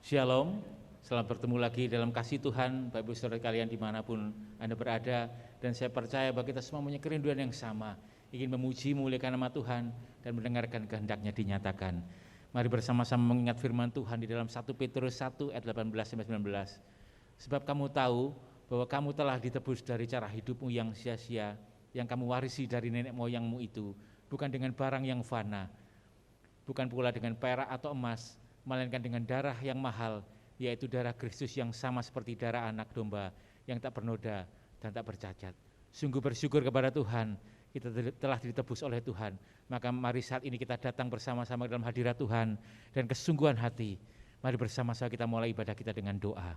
Shalom, selamat bertemu lagi dalam kasih Tuhan, Bapak Ibu Saudara kalian dimanapun Anda berada. Dan saya percaya bahwa kita semua punya kerinduan yang sama, ingin memuji, memuliakan nama Tuhan, dan mendengarkan kehendaknya dinyatakan. Mari bersama-sama mengingat firman Tuhan di dalam 1 Petrus 1 ayat 18-19. Sebab kamu tahu bahwa kamu telah ditebus dari cara hidupmu yang sia-sia, yang kamu warisi dari nenek moyangmu itu, bukan dengan barang yang fana, bukan pula dengan perak atau emas, melainkan dengan darah yang mahal, yaitu darah Kristus yang sama seperti darah anak domba yang tak bernoda dan tak bercacat. Sungguh bersyukur kepada Tuhan, kita telah ditebus oleh Tuhan. Maka mari saat ini kita datang bersama-sama dalam hadirat Tuhan dan kesungguhan hati. Mari bersama-sama kita mulai ibadah kita dengan doa.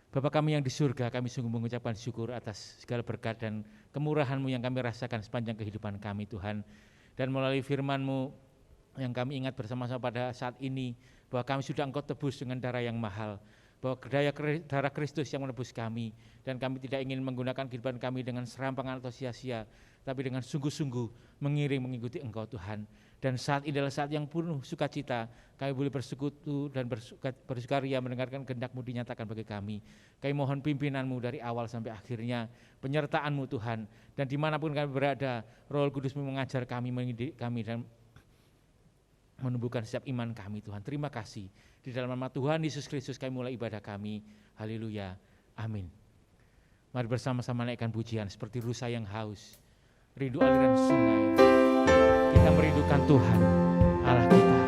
Bapa kami yang di surga, kami sungguh mengucapkan syukur atas segala berkat dan kemurahan-Mu yang kami rasakan sepanjang kehidupan kami Tuhan. Dan melalui firman-Mu yang kami ingat bersama-sama pada saat ini, bahwa kami sudah Engkau tebus dengan darah yang mahal, bahwa darah Kristus yang menebus kami, dan kami tidak ingin menggunakan kehidupan kami dengan serampangan atau sia-sia, tapi dengan sungguh-sungguh mengiring mengikuti Engkau Tuhan. Dan saat ini adalah saat yang penuh sukacita, kami boleh bersekutu dan bersukaria mendengarkan kehendak-Mu dinyatakan bagi kami. Kami mohon pimpinan-Mu dari awal sampai akhirnya, penyertaan-Mu Tuhan, dan dimanapun kami berada, Roh Kudus-Mu mengajar kami, mendidik kami, dan menumbuhkan setiap iman kami Tuhan. Terima kasih. Di dalam nama Tuhan Yesus Kristus kami mulai ibadah kami. Haleluya. Amin. Mari bersama-sama naikkan pujian seperti rusa yang haus, rindu aliran sungai. Kita merindukan Tuhan Allah kita.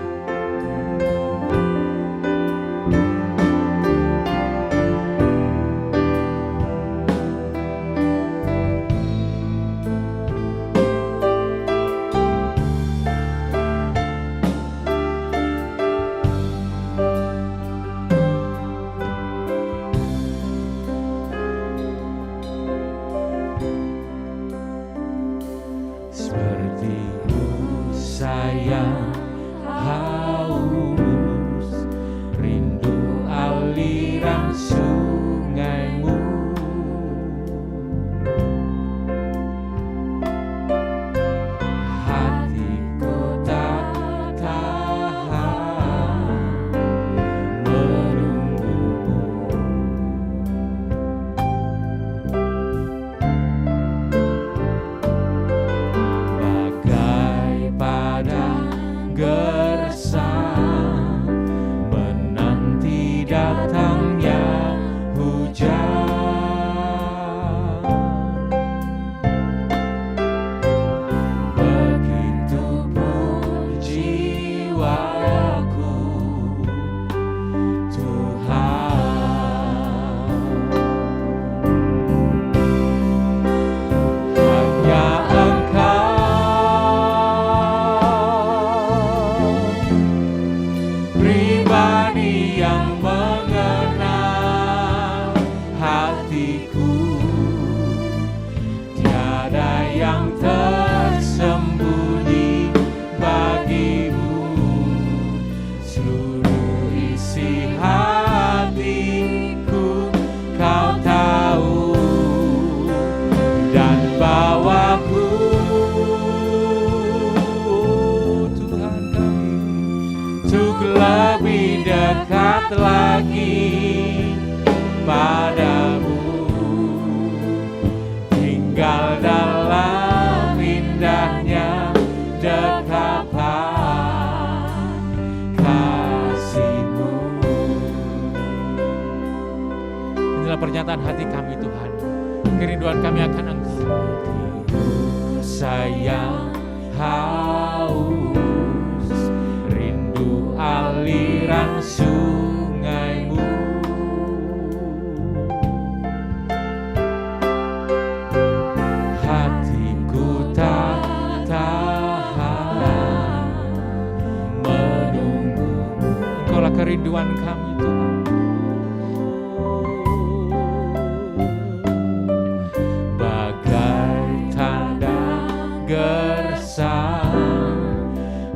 Pernyataan hati kami Tuhan, kerinduan kami akan Engkau. Sayang haus, rindu aliran sungai-Mu. Hatiku tak tahan menunggu-Mu. Engkaulah kerinduan kami Tuhan.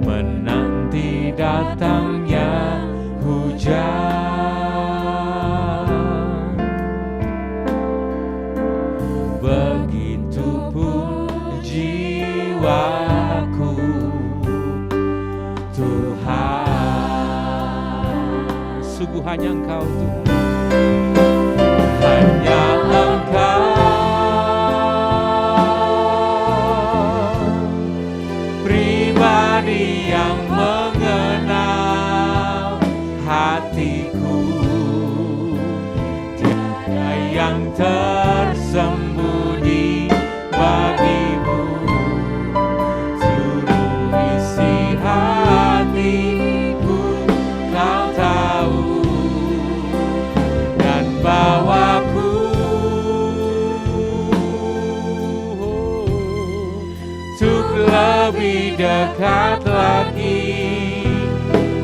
Menanti datangnya hujan, begitupun jiwaku Tuhan. Sungguh hanya Engkau Tuhan, hanya Engkau pribadi yang mengenal hatiku, tiada yang tersembunyi bagimu, seluruh isi hatiku Kau tahu, dan bawaku untuk lebih dekat lagi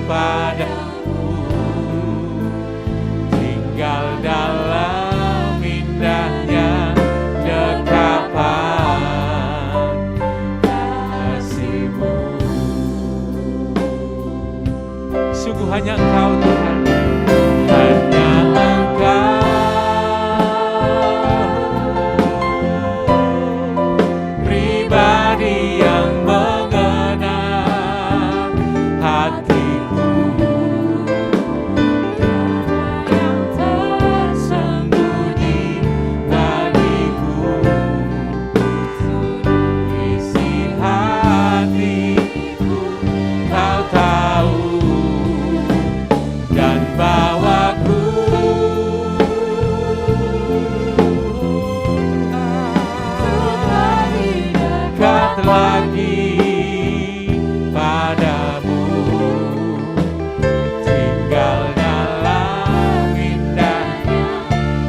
padamu, tinggal dalam indahnya dekapan kasih-Mu. Sungguh hanya Engkau Tuhan, hanya Engkau pribadi yang mengenal hatiku, yang tersembunyi bagiku, isi hatiku Kau tahu, dan bawaku dekat lagi padamu, tinggal dalam indahnya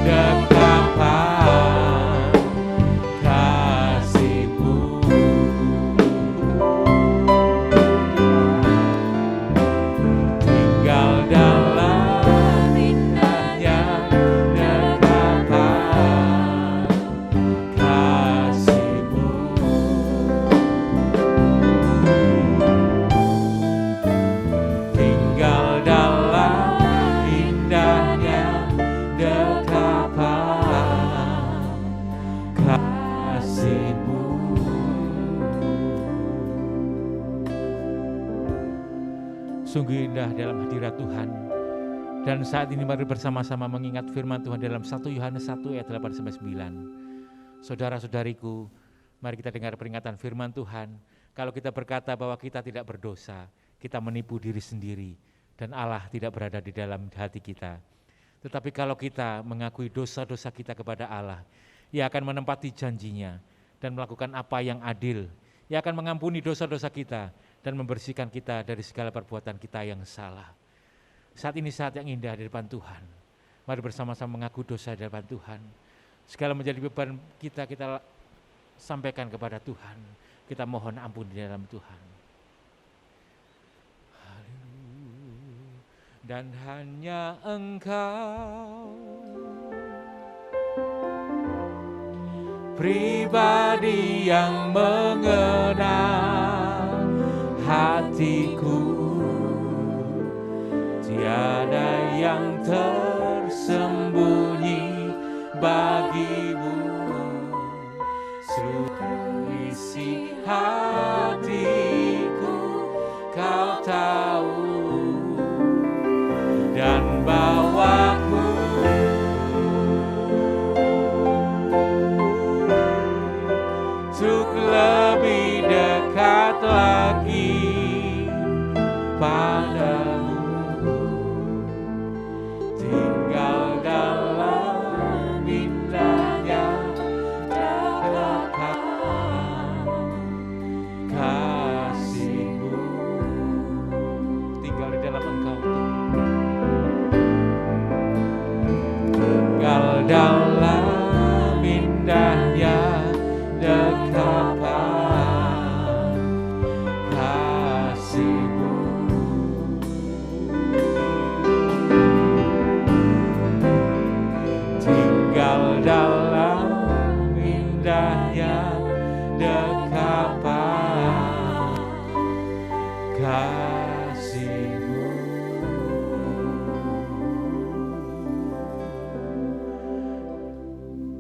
dekapan kasih-Mu. Tinggal dalam indahnya dekapan kasih-Mu. Tinggal dalam indahnya dekapan kasih-Mu. Sungguh indah dalam hadirat Tuhan. Dan saat ini mari bersama-sama mengingat firman Tuhan dalam 1 Yohanes 1 ayat 8-9. Saudara-saudariku, mari kita dengar peringatan firman Tuhan. Kalau kita berkata bahwa kita tidak berdosa, kita menipu diri sendiri dan Allah tidak berada di dalam hati kita. Tetapi kalau kita mengakui dosa-dosa kita kepada Allah, Ia akan menempati janjinya dan melakukan apa yang adil. Ia akan mengampuni dosa-dosa kita dan membersihkan kita dari segala perbuatan kita yang salah. Saat ini saat yang indah di depan Tuhan. Mari bersama-sama mengaku dosa di depan Tuhan. Segala menjadi beban kita, kita sampaikan kepada Tuhan. Kita mohon ampun di dalam Tuhan. Haleluya. Dan hanya Engkau pribadi yang mengenal hatiku, tiada yang tersembunyi bagimu, seluruh isi hatiku Kau tahu, dan bawaku untuk lebih dekat lagi padamu, tinggal dalam indahnya dekapan kasih-Mu. Tinggal di dalam Engkau, tinggal dalam indahnya dekapan kasih-Mu. Tinggal dalam indahnya dekapan kasih-Mu.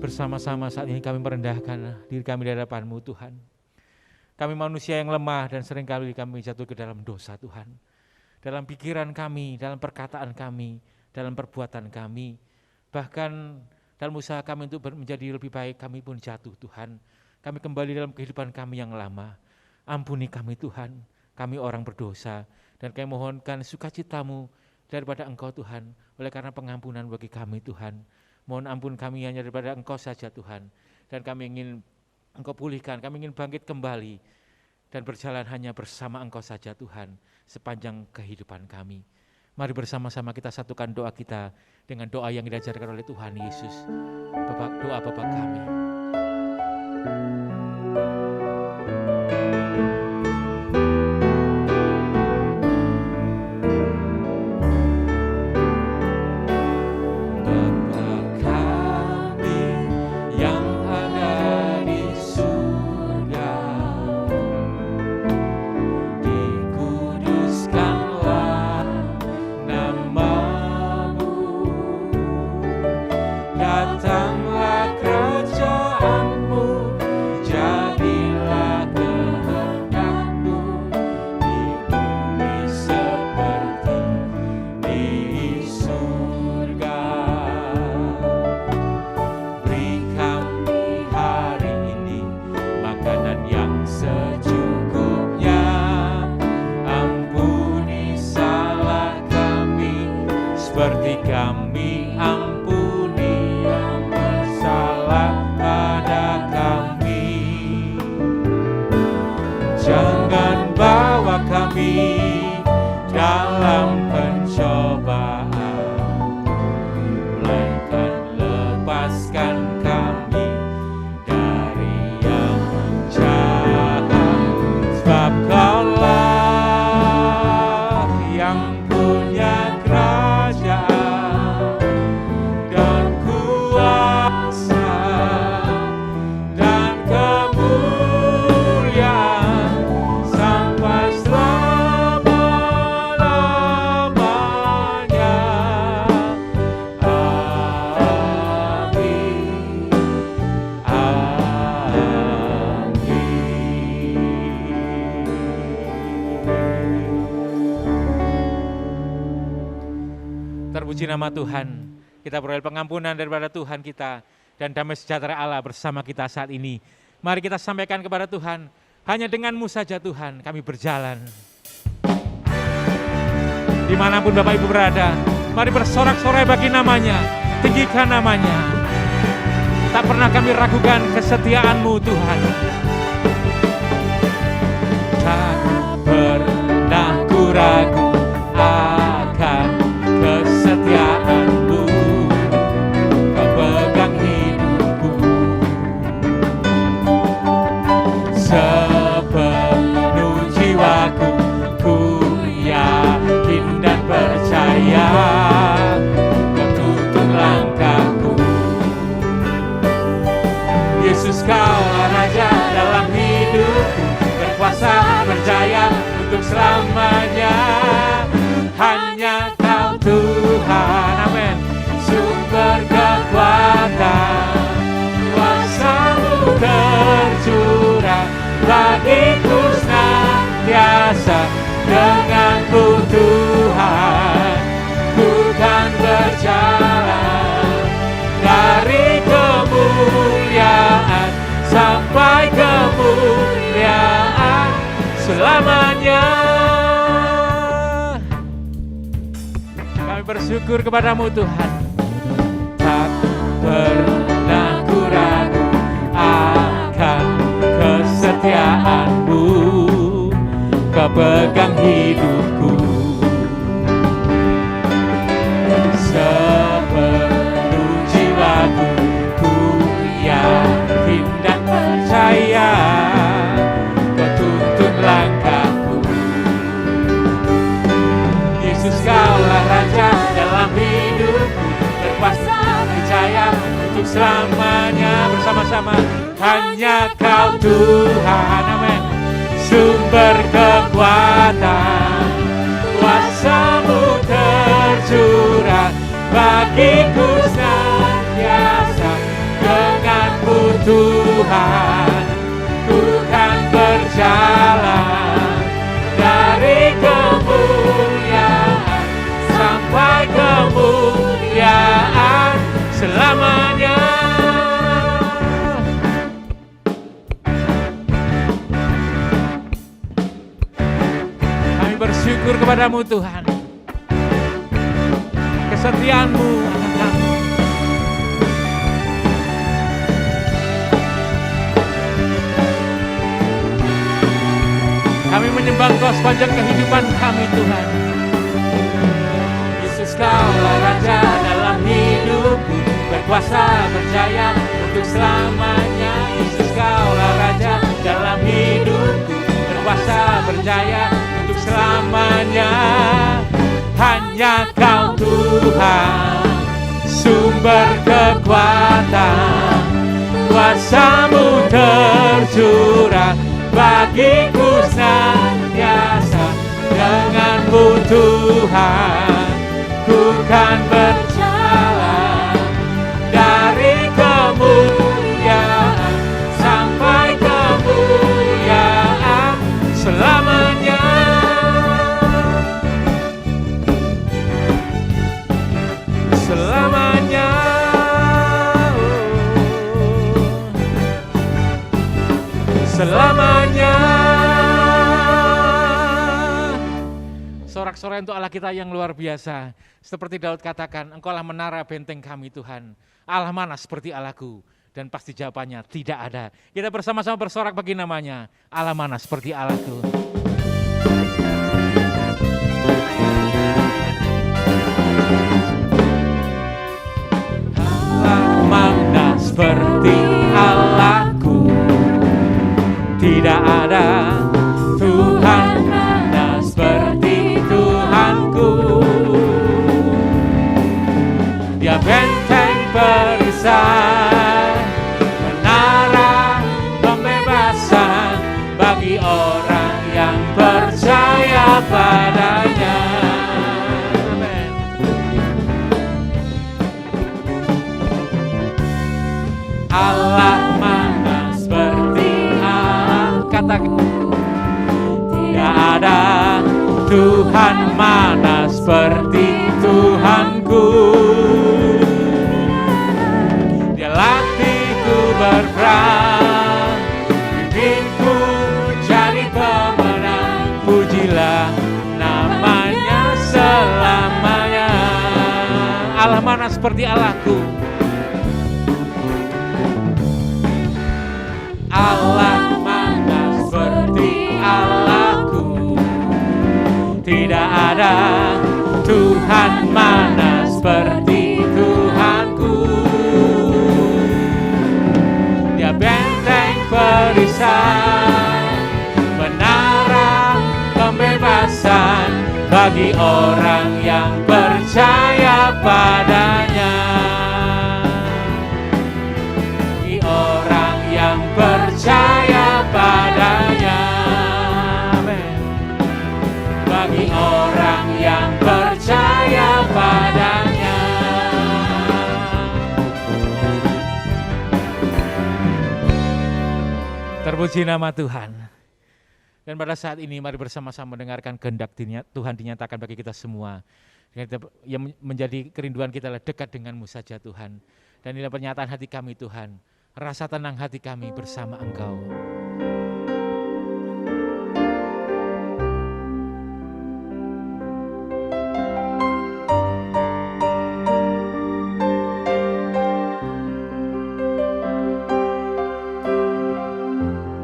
Bersama-sama saat ini kami merendahkan diri kami di hadapan-Mu Tuhan. Kami manusia yang lemah dan seringkali kami jatuh ke dalam dosa Tuhan. Dalam pikiran kami, dalam perkataan kami, dalam perbuatan kami. Bahkan dalam usaha kami untuk menjadi lebih baik, kami pun jatuh Tuhan. Kami kembali dalam kehidupan kami yang lama. Ampuni kami Tuhan, kami orang berdosa. Dan kami mohonkan sukacita-Mu daripada Engkau Tuhan, oleh karena pengampunan bagi kami Tuhan. Mohon ampun kami hanya daripada Engkau saja Tuhan. Dan kami ingin Engkau pulihkan, kami ingin bangkit kembali dan berjalan hanya bersama Engkau saja Tuhan sepanjang kehidupan kami. Mari bersama-sama kita satukan doa kita dengan doa yang diajarkan oleh Tuhan Yesus. Doa Bapa kami. Terpuji nama Tuhan, kita beroleh pengampunan daripada Tuhan kita dan damai sejahtera Allah bersama kita saat ini. Mari kita sampaikan kepada Tuhan, hanya dengan-Mu saja Tuhan kami berjalan. Dimanapun Bapak Ibu berada, mari bersorak-sorai bagi namanya, tinggikan namanya. Tak pernah kami ragukan kesetiaan-Mu Tuhan. Tak pernah ku ragu akan kesetiaan-Mu, Kau pegang hidupku. Sepenuh jiwaku, ku yakin dan percaya, Kau tuntun langkahku. Yesus, Kaulah Raja dalam hidupku, berkuasa berjaya untuk selamanya. Hanya Kau Tuhan, amin, sumber kekuatan, kuasa-Mu tercurah bagiku senantiasa. Dengan-Mu Tuhan, ku kan berjalan dari kemuliaan sampai kemuliaan selamanya. Kami bersyukur kepada-Mu Tuhan. Tak pernah ku ragu akan kesetiaan-Mu, Kau pegang hidupku. Sepenuh jiwaku, ku yakin dan percaya, Kau tuntun langkahku. Yesus, Kaulah Raja dalam hidupku, berkuasa percaya untuk selamanya. Bersama-sama, hanya Kau Tuhan, amin, sumber kekuatan, kuasa-Mu tercurah bagiku senantiasa. Dengan-Mu Tuhan, ku kan berjalan dari kemuliaan sampai kemuliaan kepadamu Tuhan. Kesetiaan-Mu akan kami. Kami menyembah Engkau sepanjang kehidupan kami Tuhan. Yesus, Kaulah Raja dalam hidupku, berkuasa berjaya untuk selamanya. Yesus, Kaulah Raja dalam hidupku, berkuasa berjaya untuk selamanya. Hanya Kau Tuhan, sumber kekuatan, kuasa-Mu tercurah bagiku senantiasa. Dengan-Mu Tuhan, ku kan berjalan dari kemuliaan sampai kemuliaan selamanya. Selamanya. Selamanya. Sorak-sorai untuk Allah kita yang luar biasa. Seperti Daud katakan, Engkaulah menara benteng kami Tuhan. Allah mana seperti Allahku? Dan pasti jawabannya tidak ada. Kita bersama-sama bersorak bagi namanya. Allah mana seperti Allahku? Allah mana seperti Allahku? Tidak ada Tuhan mana seperti Tuhanku. Dia benteng perisai, menara pembebasan bagi orang yang percaya padanya. Amen. Allah mana seperti Allah, katakan tidak ada Tuhan mana seperti Tuhanku. Dia latihku berperang, bimbingku jadi pemenang. Pujilah namanya selamanya. Allah mana seperti Allahku? Allah mana seperti Allahku? Tidak ada Tuhan mana seperti Tuhanku. Dia benteng perisai, menara pembebasan bagi orang yang percaya padanya. Bagi orang yang percaya padanya. Amen. Bagi orang yang percaya padanya. Terpuji nama Tuhan. Dan pada saat ini mari bersama-sama mendengarkan kehendak Tuhan dinyatakan bagi kita semua. Yang menjadi kerinduan kita adalah dekat denganmu saja Tuhan. Dan inilah pernyataan hati kami Tuhan. Rasa tenang hati kami bersama Engkau.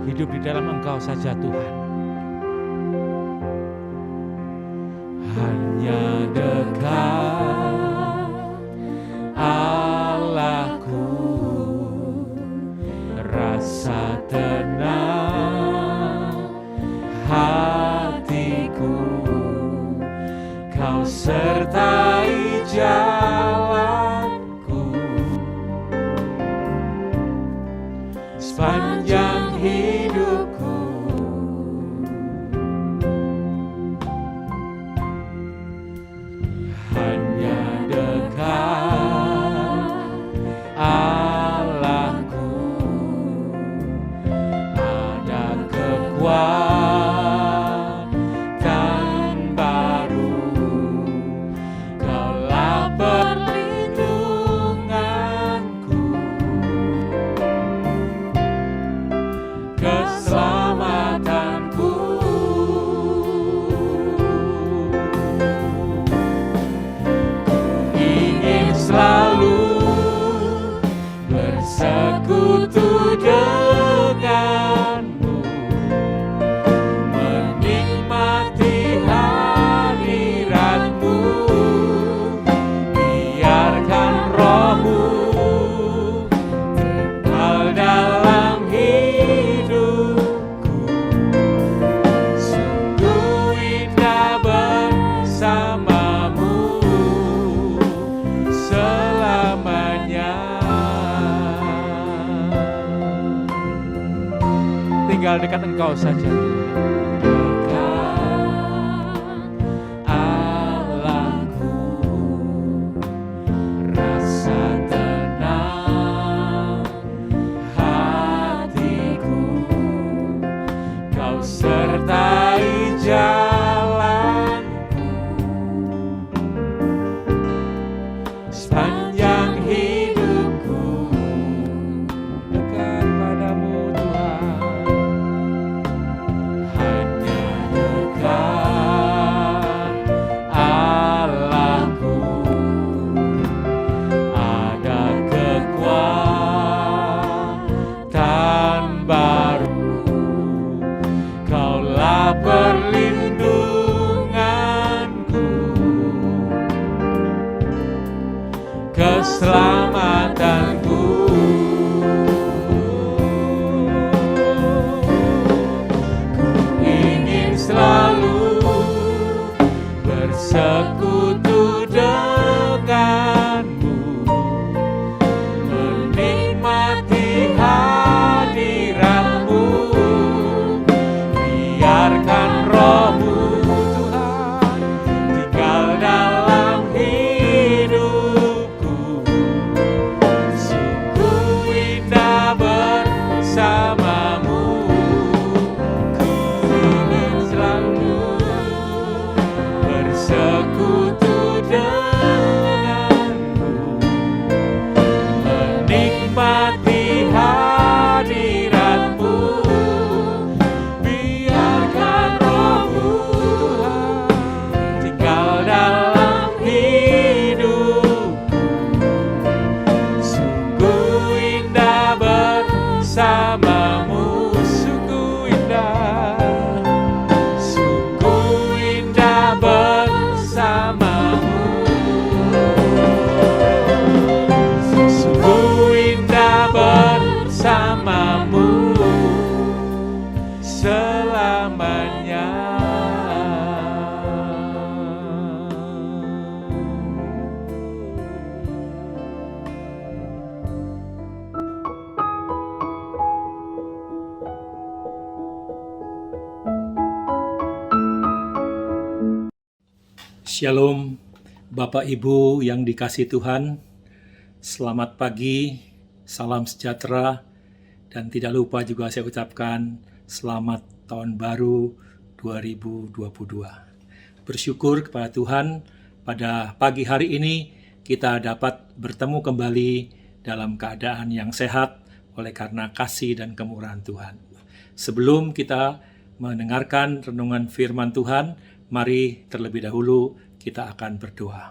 Hidup di dalam Engkau saja Tuhan. Hanya dekat Allahku, rasa tenang hatiku, Kau sertai jalanku sepanjang hidupku. Hanya dekat Allahku, ada kekuatan baru, Kaulah perlindunganku, keselamatan tinggal dekat Engkau saja Tuhan. Keselamatanku, ku ingin selalu bersekutu denganmu, menikmati hadiratmu, biarkan rohmu Tuhan tinggal dalam hidupku. Sungguh indah bersamamu, ku ingin selalu bersekutu denganmu, menikmati hadiratmu, biarkan rohmu Tuhan tinggal dalam hidupku. Sungguh indah bersamamu, sungguh indah bersamamu, sungguh indah bersamamu selamanya. Shalom, Bapak Ibu yang dikasihi Tuhan. Selamat pagi, salam sejahtera, dan tidak lupa juga saya ucapkan selamat tahun baru 2022. Bersyukur kepada Tuhan, pada pagi hari ini kita dapat bertemu kembali dalam keadaan yang sehat oleh karena kasih dan kemurahan Tuhan. Sebelum kita mendengarkan renungan firman Tuhan, mari terlebih dahulu kita akan berdoa.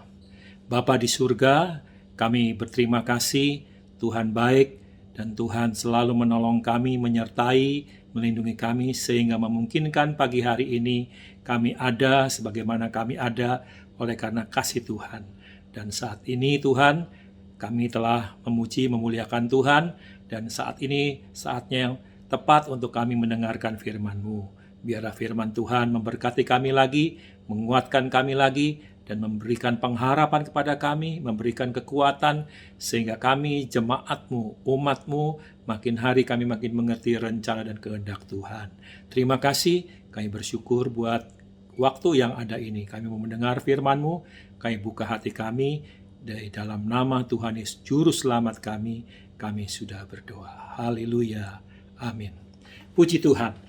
Bapa di surga, kami berterima kasih, Tuhan baik, dan Tuhan selalu menolong kami, menyertai, melindungi kami, sehingga memungkinkan pagi hari ini kami ada sebagaimana kami ada oleh karena kasih Tuhan. Dan saat ini Tuhan, kami telah memuji, memuliakan Tuhan, dan saat ini saatnya yang tepat untuk kami mendengarkan firman-Mu. Biarlah firman Tuhan memberkati kami lagi, menguatkan kami lagi, dan memberikan pengharapan kepada kami, memberikan kekuatan, sehingga kami jemaat-Mu, umat-Mu, makin hari kami makin mengerti rencana dan kehendak Tuhan. Terima kasih, kami bersyukur buat waktu yang ada ini. Kami mau mendengar firman-Mu, kami buka hati kami, dari dalam nama Tuhan Yesus Juru Selamat kami sudah berdoa. Haleluya, amin. Puji Tuhan.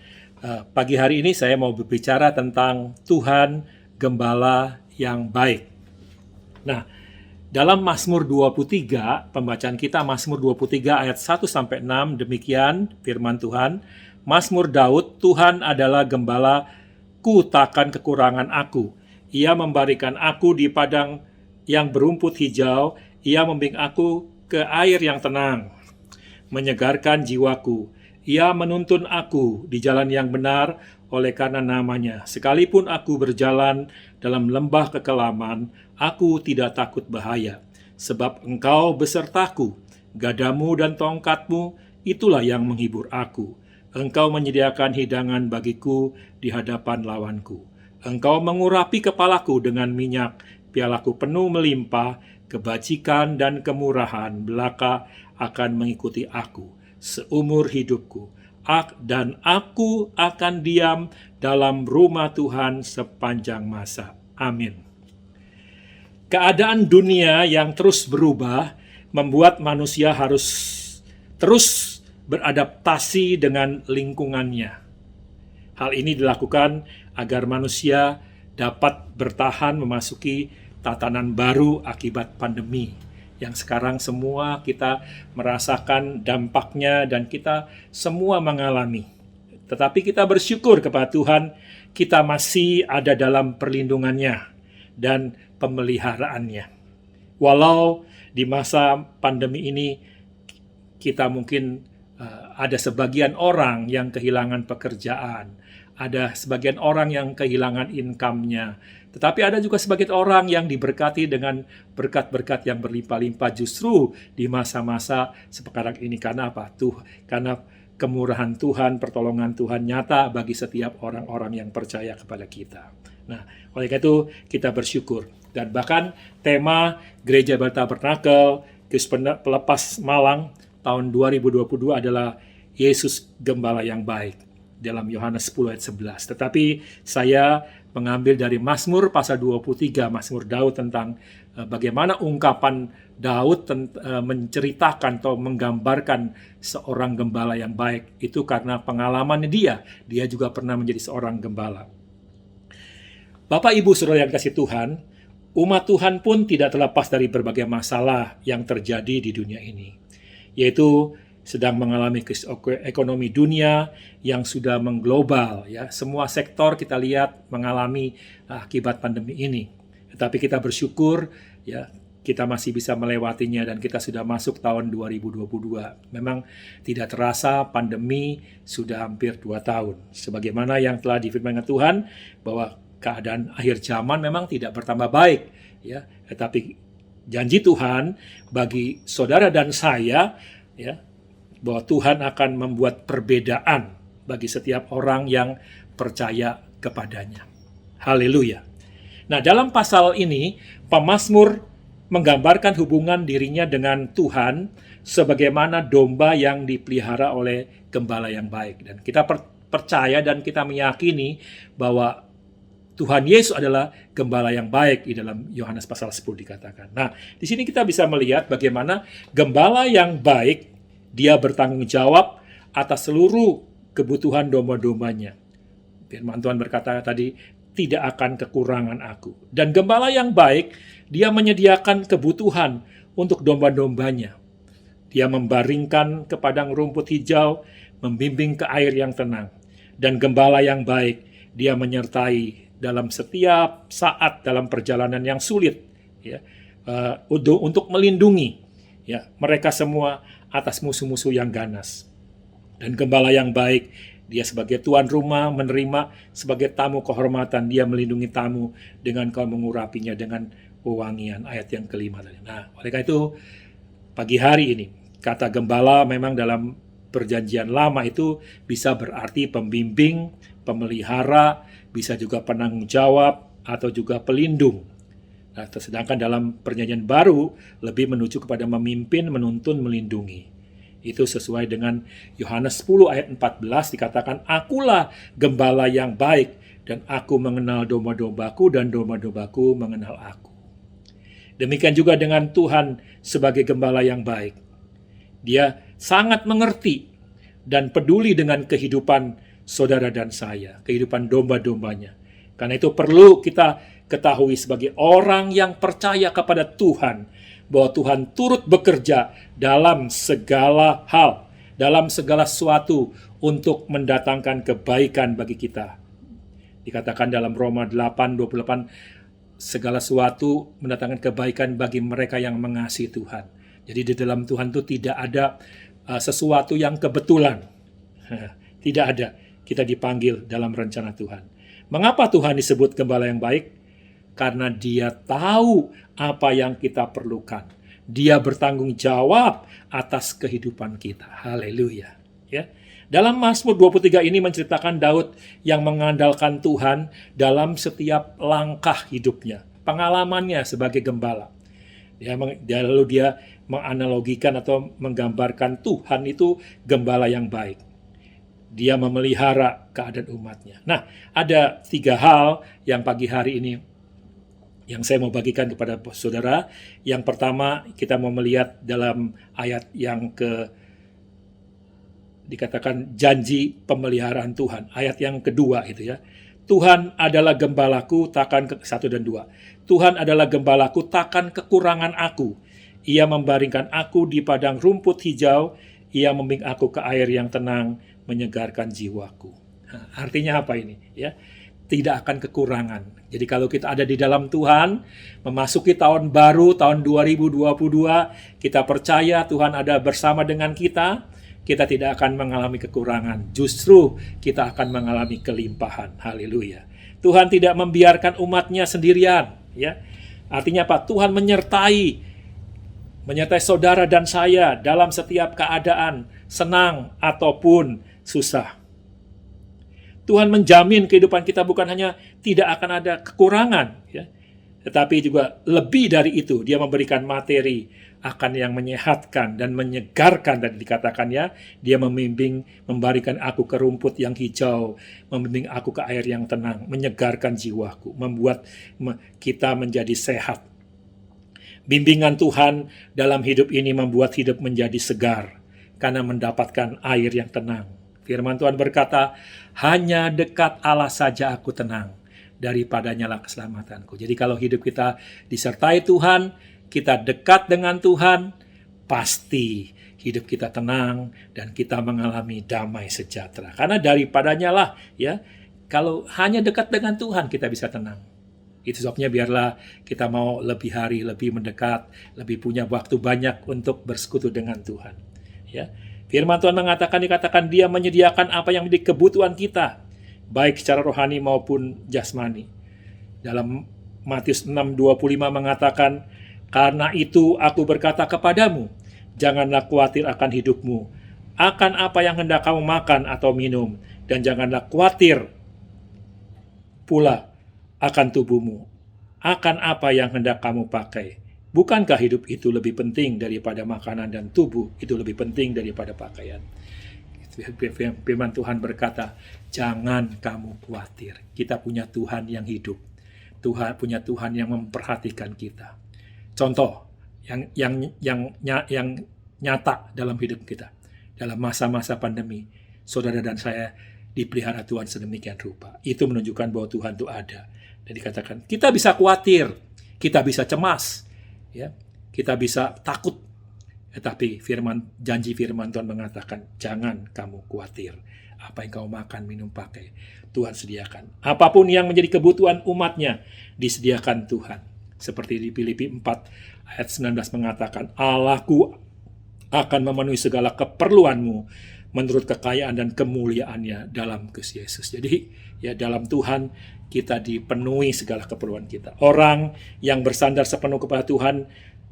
Pagi hari ini saya mau berbicara tentang Tuhan Gembala yang baik. Nah, dalam Mazmur 23, pembacaan kita Mazmur 23 ayat 1-6, demikian firman Tuhan. Mazmur Daud, Tuhan adalah gembalaku, takkan kekurangan aku. Ia membarikan aku di padang yang berumput hijau, ia membimbing aku ke air yang tenang, menyegarkan jiwaku. Ia menuntun aku di jalan yang benar oleh karena namanya. Sekalipun aku berjalan dalam lembah kekelaman, aku tidak takut bahaya. Sebab Engkau besertaku, gadamu dan tongkatmu, itulah yang menghibur aku. Engkau menyediakan hidangan bagiku di hadapan lawanku. Engkau mengurapi kepalaku dengan minyak, pialaku penuh melimpah, kebajikan dan kemurahan belaka akan mengikuti aku seumur hidupku. dan aku akan diam dalam rumah Tuhan sepanjang masa. Amin. Keadaan dunia yang terus berubah membuat manusia harus terus beradaptasi dengan lingkungannya. Hal ini dilakukan agar manusia dapat bertahan memasuki tatanan baru akibat pandemi yang sekarang semua kita merasakan dampaknya dan kita semua mengalami. Tetapi kita bersyukur kepada Tuhan, kita masih ada dalam perlindungannya dan pemeliharaannya. Walau di masa pandemi ini kita mungkin ada sebagian orang yang kehilangan pekerjaan, ada sebagian orang yang kehilangan income-nya, tetapi ada juga sebagian orang yang diberkati dengan berkat-berkat yang berlimpah-limpah justru di masa-masa sekarang ini. Karena apa? Karena kemurahan Tuhan, pertolongan Tuhan nyata bagi setiap orang-orang yang percaya kepada kita. Nah, oleh karena itu kita bersyukur. Dan bahkan tema Gereja Tabernakel Kristus Pelepas Malang tahun 2022 adalah Yesus Gembala yang baik dalam Yohanes 10 ayat 11. Tetapi saya mengambil dari Mazmur pasal 23, Mazmur Daud tentang bagaimana ungkapan Daud menceritakan atau menggambarkan seorang gembala yang baik. Itu karena pengalamannya dia juga pernah menjadi seorang gembala. Bapak Ibu Saudara yang kasih Tuhan, umat Tuhan pun tidak terlepas dari berbagai masalah yang terjadi di dunia ini, yaitu sedang mengalami krisis ekonomi dunia yang sudah mengglobal, ya. Semua sektor kita lihat mengalami akibat pandemi ini. Tetapi kita bersyukur, ya, kita masih bisa melewatinya dan kita sudah masuk tahun 2022. Memang tidak terasa pandemi sudah hampir 2 tahun. Sebagaimana yang telah difirmankan Tuhan bahwa keadaan akhir zaman memang tidak bertambah baik, ya. Tetapi janji Tuhan bagi saudara dan saya, ya, bahwa Tuhan akan membuat perbedaan bagi setiap orang yang percaya kepadanya. Haleluya. Nah, dalam pasal ini, pemazmur menggambarkan hubungan dirinya dengan Tuhan sebagaimana domba yang dipelihara oleh gembala yang baik. Dan kita percaya dan kita meyakini bahwa Tuhan Yesus adalah gembala yang baik di dalam Yohanes pasal 10 dikatakan. Nah, di sini kita bisa melihat bagaimana gembala yang baik, dia bertanggung jawab atas seluruh kebutuhan domba-dombanya. Firman Tuhan berkata tadi, tidak akan kekurangan aku. Dan gembala yang baik, dia menyediakan kebutuhan untuk domba-dombanya. Dia membaringkan ke padang rumput hijau, membimbing ke air yang tenang. Dan gembala yang baik, dia menyertai dalam setiap saat dalam perjalanan yang sulit, ya, untuk melindungi, ya, mereka semua atas musuh-musuh yang ganas. Dan gembala yang baik, dia sebagai tuan rumah menerima sebagai tamu kehormatan, dia melindungi tamu dengan kau mengurapinya dengan wewangian, ayat yang kelima. Nah, oleh karena itu pagi hari ini kata gembala memang dalam perjanjian lama itu bisa berarti pembimbing, pemelihara, bisa juga penanggung jawab atau juga pelindung. Nah, sedangkan dalam perjanjian baru lebih menuju kepada memimpin, menuntun, melindungi. Itu sesuai dengan Yohanes 10 ayat 14 dikatakan, akulah gembala yang baik dan aku mengenal domba-dombaku dan domba-dombaku mengenal aku. Demikian juga dengan Tuhan sebagai gembala yang baik. Dia sangat mengerti dan peduli dengan kehidupan saudara dan saya, kehidupan domba-dombanya. Karena itu perlu kita ketahui sebagai orang yang percaya kepada Tuhan, bahwa Tuhan turut bekerja dalam segala hal, dalam segala sesuatu untuk mendatangkan kebaikan bagi kita. Dikatakan dalam Roma 8:28, segala sesuatu mendatangkan kebaikan bagi mereka yang mengasihi Tuhan. Jadi di dalam Tuhan itu tidak ada sesuatu yang kebetulan. Tidak ada. Kita dipanggil dalam rencana Tuhan. Mengapa Tuhan disebut gembala yang baik? Karena dia tahu apa yang kita perlukan. Dia bertanggung jawab atas kehidupan kita. Haleluya. Ya. Dalam Mazmur 23 ini menceritakan Daud yang mengandalkan Tuhan dalam setiap langkah hidupnya. Pengalamannya sebagai gembala. Lalu dia menganalogikan atau menggambarkan Tuhan itu gembala yang baik. Dia memelihara keadaan umatnya. Nah, ada 3 hal yang pagi hari ini yang saya mau bagikan kepada saudara. Yang pertama, kita mau melihat dalam ayat yang dikatakan janji pemeliharaan Tuhan. Ayat yang kedua itu ya. Tuhan adalah gembalaku, takkan 1 dan 2. Tuhan adalah gembalaku, takkan kekurangan aku. Ia membaringkan aku di padang rumput hijau, ia membimbing aku ke air yang tenang, menyegarkan jiwaku. Nah, artinya apa ini? Ya, tidak akan kekurangan. Jadi kalau kita ada di dalam Tuhan, memasuki tahun baru, tahun 2022, kita percaya Tuhan ada bersama dengan kita tidak akan mengalami kekurangan. Justru kita akan mengalami kelimpahan. Haleluya. Tuhan tidak membiarkan umatnya sendirian. Ya. Artinya apa? Tuhan menyertai saudara dan saya dalam setiap keadaan, senang ataupun susah. Tuhan menjamin kehidupan kita bukan hanya tidak akan ada kekurangan, ya, tetapi juga lebih dari itu. Dia memberikan materi akan yang menyehatkan dan menyegarkan, dan dikatakan ya, dia memberikan aku ke rumput yang hijau, membimbing aku ke air yang tenang, menyegarkan jiwaku, membuat kita menjadi sehat. Bimbingan Tuhan dalam hidup ini membuat hidup menjadi segar karena mendapatkan air yang tenang. Firman Tuhan berkata, hanya dekat Allah saja aku tenang, daripadanya lah keselamatanku. Jadi kalau hidup kita disertai Tuhan, kita dekat dengan Tuhan, pasti hidup kita tenang dan kita mengalami damai sejahtera. Karena daripadanya lah, ya, kalau hanya dekat dengan Tuhan kita bisa tenang. Itu sebabnya biarlah kita mau lebih hari, lebih mendekat, lebih punya waktu banyak untuk bersekutu dengan Tuhan. Ya, Firman Tuhan dikatakan dia menyediakan apa yang menjadi kebutuhan kita, baik secara rohani maupun jasmani. Dalam Matius 6:25 mengatakan, karena itu aku berkata kepadamu, janganlah khawatir akan hidupmu, akan apa yang hendak kamu makan atau minum, dan janganlah khawatir pula akan tubuhmu, akan apa yang hendak kamu pakai. Bukankah hidup itu lebih penting daripada makanan dan tubuh itu lebih penting daripada pakaian? Firman Tuhan berkata, jangan kamu khawatir. Kita punya Tuhan yang hidup. Tuhan punya Tuhan yang memperhatikan kita. Contoh yang nyata dalam hidup kita. Dalam masa-masa pandemi, saudara dan saya dipelihara Tuhan sedemikian rupa. Itu menunjukkan bahwa Tuhan itu ada. Dan dikatakan, kita bisa khawatir, kita bisa cemas, ya, kita bisa takut. Tetapi janji firman Tuhan mengatakan, jangan kamu khawatir. Apa yang kamu makan, minum, pakai, Tuhan sediakan. Apapun yang menjadi kebutuhan umatnya, disediakan Tuhan. Seperti di Filipi 4 ayat 19 mengatakan, Allahku akan memenuhi segala keperluanmu menurut kekayaan dan kemuliaannya dalam Kristus Yesus. Jadi ya, dalam Tuhan kita dipenuhi segala keperluan kita. Orang yang bersandar sepenuh kepada Tuhan,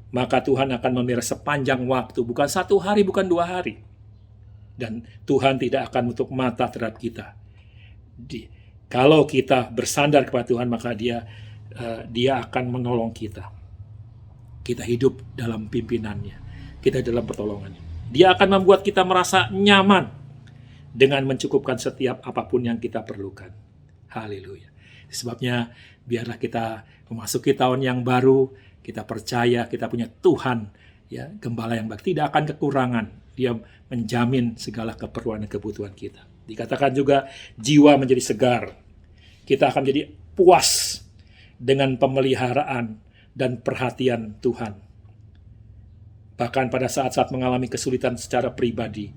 maka Tuhan akan memelihara sepanjang waktu, bukan 1 hari, bukan 2 hari. Dan Tuhan tidak akan menutup mata terhadap kita. Kalau kita bersandar kepada Tuhan, maka Dia akan menolong kita. Kita hidup dalam pimpinannya, kita dalam pertolongannya. Dia akan membuat kita merasa nyaman dengan mencukupkan setiap apapun yang kita perlukan. Haleluya. Sebabnya biarlah kita memasuki tahun yang baru, kita percaya kita punya Tuhan, ya, gembala yang baik, tidak akan kekurangan. Dia menjamin segala keperluan dan kebutuhan kita. Dikatakan juga jiwa menjadi segar. Kita akan menjadi puas dengan pemeliharaan dan perhatian Tuhan. Bahkan pada saat-saat mengalami kesulitan secara pribadi,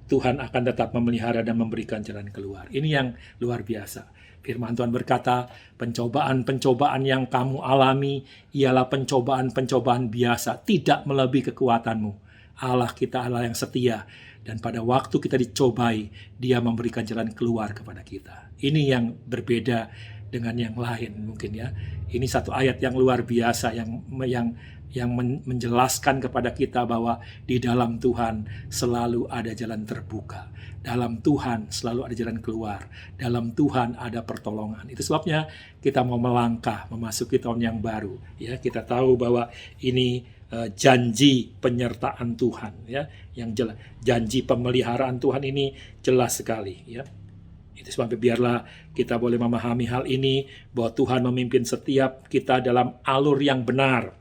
Tuhan akan tetap memelihara dan memberikan jalan keluar. Ini yang luar biasa. Firman Tuhan berkata, pencobaan-pencobaan yang kamu alami ialah pencobaan-pencobaan biasa, tidak melebihi kekuatanmu. Allah kita Allah yang setia, dan pada waktu kita dicobai, Dia memberikan jalan keluar kepada kita. Ini yang berbeda dengan yang lain mungkin ya. Ini satu ayat yang luar biasa yang menjelaskan kepada kita bahwa di dalam Tuhan selalu ada jalan terbuka. Dalam Tuhan selalu ada jalan keluar. Dalam Tuhan ada pertolongan. Itu sebabnya kita mau melangkah memasuki tahun yang baru. Ya, kita tahu bahwa ini janji penyertaan Tuhan, ya, yang jelas. Janji pemeliharaan Tuhan ini jelas sekali, ya. Itu sebabnya biarlah kita boleh memahami hal ini, bahwa Tuhan memimpin setiap kita dalam alur yang benar.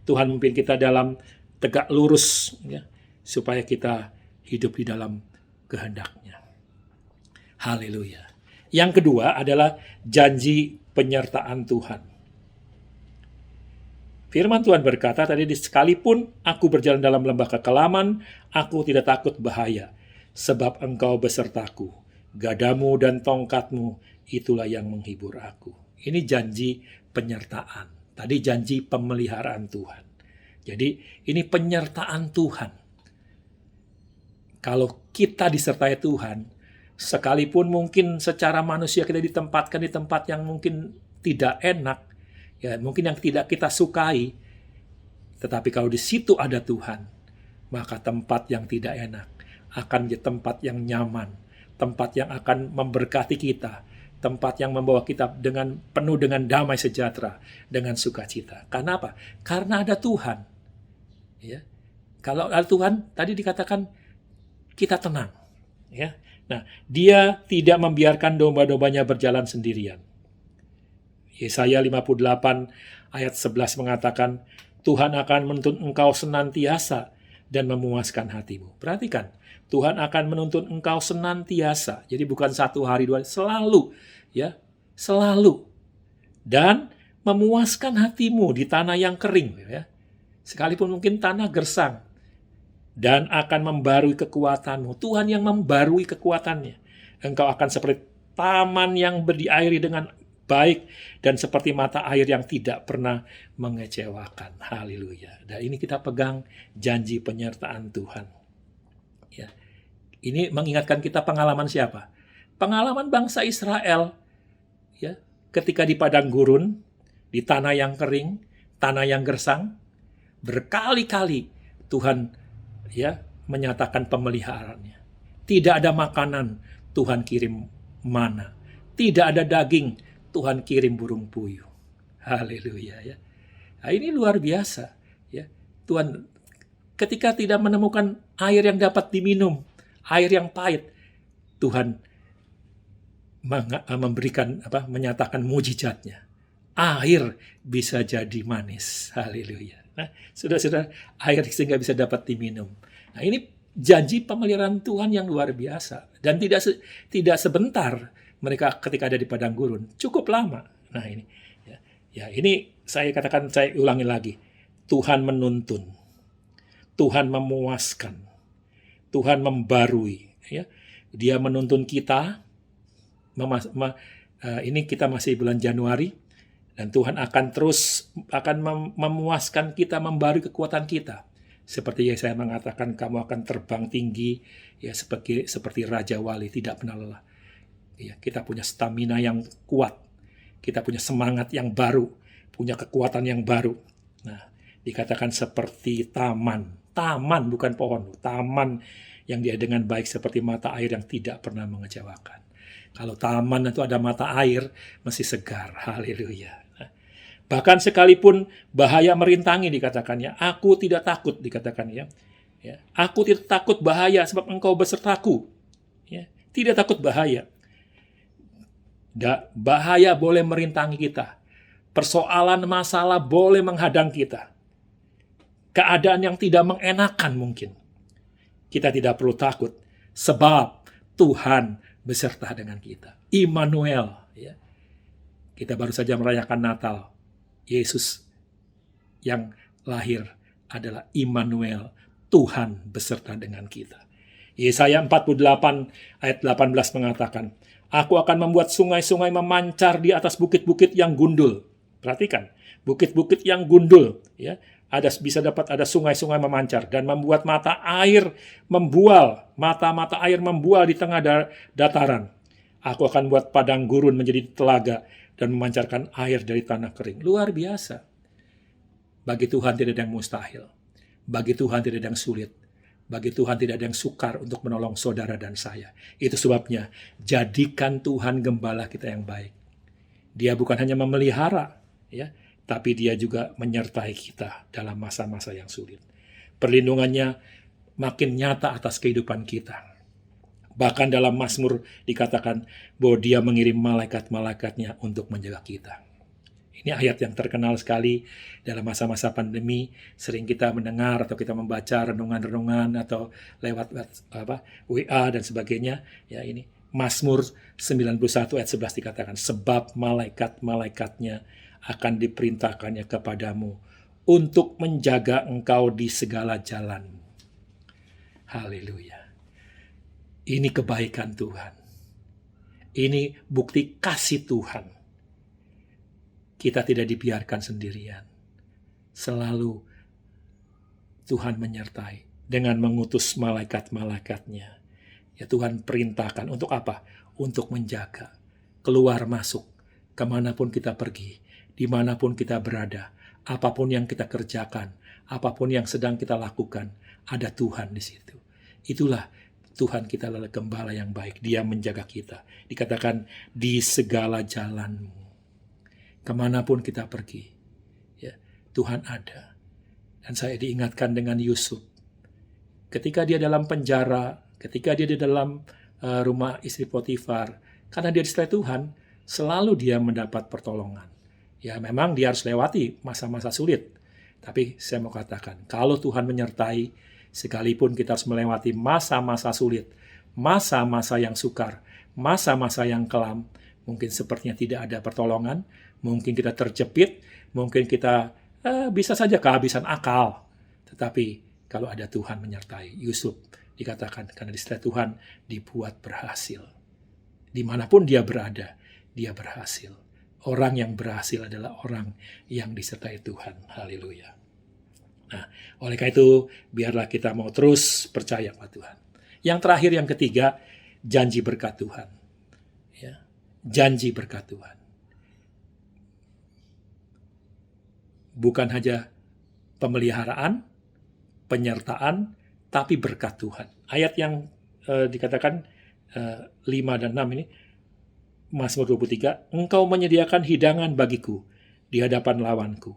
Tuhan memimpin kita dalam tegak lurus, ya, supaya kita hidup di dalam kehendak-Nya. Haleluya. Yang kedua adalah janji penyertaan Tuhan. Firman Tuhan berkata tadi, sekalipun aku berjalan dalam lembah kekelaman, aku tidak takut bahaya, sebab Engkau besertaku. Gadamu dan tongkatmu, itulah yang menghibur aku. Ini janji penyertaan. Tadi janji pemeliharaan Tuhan. Jadi ini penyertaan Tuhan. Kalau kita disertai Tuhan, sekalipun mungkin secara manusia kita ditempatkan di tempat yang mungkin tidak enak, ya mungkin yang tidak kita sukai, tetapi kalau di situ ada Tuhan, maka tempat yang tidak enak akan menjadi tempat yang nyaman, tempat yang akan memberkati kita, tempat yang membawa kita penuh dengan damai sejahtera, dengan sukacita. Karena apa? Karena ada Tuhan. Ya. Kalau ada Tuhan, tadi dikatakan kita tenang. Ya. Nah, Dia tidak membiarkan domba-dombanya berjalan sendirian. Yesaya 58 ayat 11 mengatakan, Tuhan akan menuntun engkau senantiasa dan memuaskan hatimu. Perhatikan, Tuhan akan menuntun engkau senantiasa. Jadi bukan 1 hari 2 hari, selalu, ya, selalu. Dan memuaskan hatimu di tanah yang kering, ya. Sekalipun mungkin tanah gersang, dan akan membarui kekuatanmu. Tuhan yang membarui kekuatannya. Engkau akan seperti taman yang diairi dengan baik, dan seperti mata air yang tidak pernah mengecewakan. Haleluya. Dan ini kita pegang janji penyertaan Tuhan. Ya. Ini mengingatkan kita pengalaman siapa? Pengalaman bangsa Israel, ya, ketika di padang gurun, di tanah yang kering, tanah yang gersang, berkali-kali Tuhan, ya, menyatakan pemeliharaannya. Tidak ada makanan, Tuhan kirim mana. Tidak ada daging, Tuhan kirim burung puyuh. Haleluya, ya. Nah, ini luar biasa, ya. Tuhan ketika tidak menemukan air yang dapat diminum, air yang pahit, Tuhan memberikan menyatakan mujizatnya. Air bisa jadi manis. Haleluya. Nah, saudara-saudara, air sehingga bisa dapat diminum. Nah, ini janji pemeliharaan Tuhan yang luar biasa, dan tidak sebentar mereka ketika ada di padang gurun, cukup lama. Nah, ini ya ini saya katakan, saya ulangi lagi. Tuhan menuntun. Tuhan memuaskan. Tuhan membarui, ya. Dia menuntun kita. Ini kita masih bulan Januari, dan Tuhan akan terus memuaskan kita, membarui kekuatan kita. Seperti yang saya mengatakan, kamu akan terbang tinggi, ya, seperti Raja Wali, tidak pernah lelah. Ya, kita punya stamina yang kuat, kita punya semangat yang baru, punya kekuatan yang baru. Nah, dikatakan seperti taman bukan pohon, taman yang dia dengan baik seperti mata air yang tidak pernah mengecewakan. Kalau taman itu ada mata air, masih segar. Haleluya. Nah, bahkan sekalipun bahaya merintangi, dikatakannya, aku tidak takut, dikatakannya. Ya, aku tidak takut bahaya sebab Engkau besertaku. Ya, tidak takut bahaya. Bahaya boleh merintangi kita. Persoalan masalah boleh menghadang kita. Keadaan yang tidak mengenakan mungkin. Kita tidak perlu takut. Sebab Tuhan beserta dengan kita. Immanuel. Ya. Kita baru saja merayakan Natal. Yesus yang lahir adalah Immanuel. Tuhan beserta dengan kita. Yesaya 48 ayat 18 mengatakan, Aku akan membuat sungai-sungai memancar di atas bukit-bukit yang gundul. Perhatikan, bukit-bukit yang gundul, ya, bisa dapat ada sungai-sungai memancar dan membuat mata air membual di tengah dataran. Aku akan buat padang gurun menjadi telaga dan memancarkan air dari tanah kering. Luar biasa. Bagi Tuhan tidak ada yang mustahil. Bagi Tuhan tidak ada yang sulit. Bagi Tuhan tidak ada yang sukar untuk menolong saudara dan saya. Itu sebabnya, jadikan Tuhan gembala kita yang baik. Dia bukan hanya memelihara, ya, tapi Dia juga menyertai kita dalam masa-masa yang sulit. Perlindungannya makin nyata atas kehidupan kita. Bahkan dalam Mazmur dikatakan bahwa Dia mengirim malaikat-malaikatnya untuk menjaga kita. Ini ayat yang terkenal sekali dalam masa-masa pandemi. Sering kita mendengar atau kita membaca renungan-renungan atau lewat WA dan sebagainya. Ya, ini Mazmur 91 ayat 11 dikatakan, sebab malaikat-malaikatnya akan diperintahkannya kepadamu untuk menjaga engkau di segala jalan. Haleluya. Ini kebaikan Tuhan. Ini bukti kasih Tuhan. Kita tidak dibiarkan sendirian. Selalu Tuhan menyertai dengan mengutus malaikat-malaikatnya. Ya, Tuhan perintahkan untuk apa? Untuk menjaga, keluar masuk, kemanapun kita pergi, dimanapun kita berada, apapun yang kita kerjakan, apapun yang sedang kita lakukan, ada Tuhan di situ. Itulah Tuhan kita adalah gembala yang baik. Dia menjaga kita. Dikatakan di segala jalanmu. Kemanapun kita pergi, ya, Tuhan ada. Dan saya diingatkan dengan Yusuf. Ketika dia dalam penjara, ketika dia di dalam rumah istri Potifar, karena dia disertai Tuhan, selalu dia mendapat pertolongan. Ya, memang dia harus lewati masa-masa sulit. Tapi saya mau katakan, kalau Tuhan menyertai, sekalipun kita harus melewati masa-masa sulit, masa-masa yang sukar, masa-masa yang kelam, mungkin sepertinya tidak ada pertolongan, mungkin kita terjepit, mungkin kita bisa saja kehabisan akal. Tetapi kalau ada Tuhan menyertai, Yusuf dikatakan karena disertai Tuhan dibuat berhasil. Dimanapun dia berada, dia berhasil. Orang yang berhasil adalah orang yang disertai Tuhan. Haleluya. Nah, oleh karena itu, biarlah kita mau terus percaya pada Tuhan. Yang terakhir, yang ketiga, janji berkat Tuhan. Ya, janji berkat Tuhan. Bukan hanya pemeliharaan, penyertaan, tapi berkat Tuhan. Ayat yang dikatakan 5 dan 6 ini, Mazmur 23, engkau menyediakan hidangan bagiku di hadapan lawanku.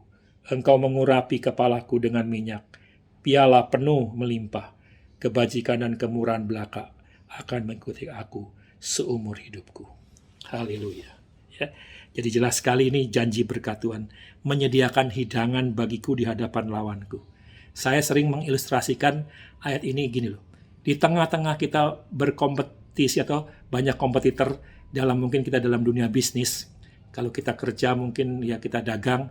Engkau mengurapi kepalaku dengan minyak. Piala penuh melimpah. Kebajikan dan kemurahan belaka akan mengikuti aku seumur hidupku. Haleluya. Ya. Jadi jelas sekali ini janji berkat Tuhan. Menyediakan hidangan bagiku di hadapan lawanku. Saya sering mengilustrasikan ayat ini gini loh. Di tengah-tengah kita berkompetisi atau banyak kompetitor dalam mungkin kita dalam dunia bisnis. Kalau kita kerja mungkin ya kita dagang.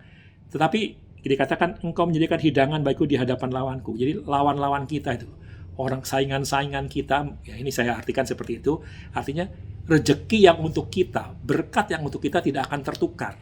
Tetapi dikatakan engkau menjadikan hidangan bagiku di hadapan lawanku. Jadi lawan-lawan kita itu. Orang saingan-saingan kita. Ya ini saya artikan seperti itu. Artinya rezeki yang untuk kita, berkat yang untuk kita tidak akan tertukar.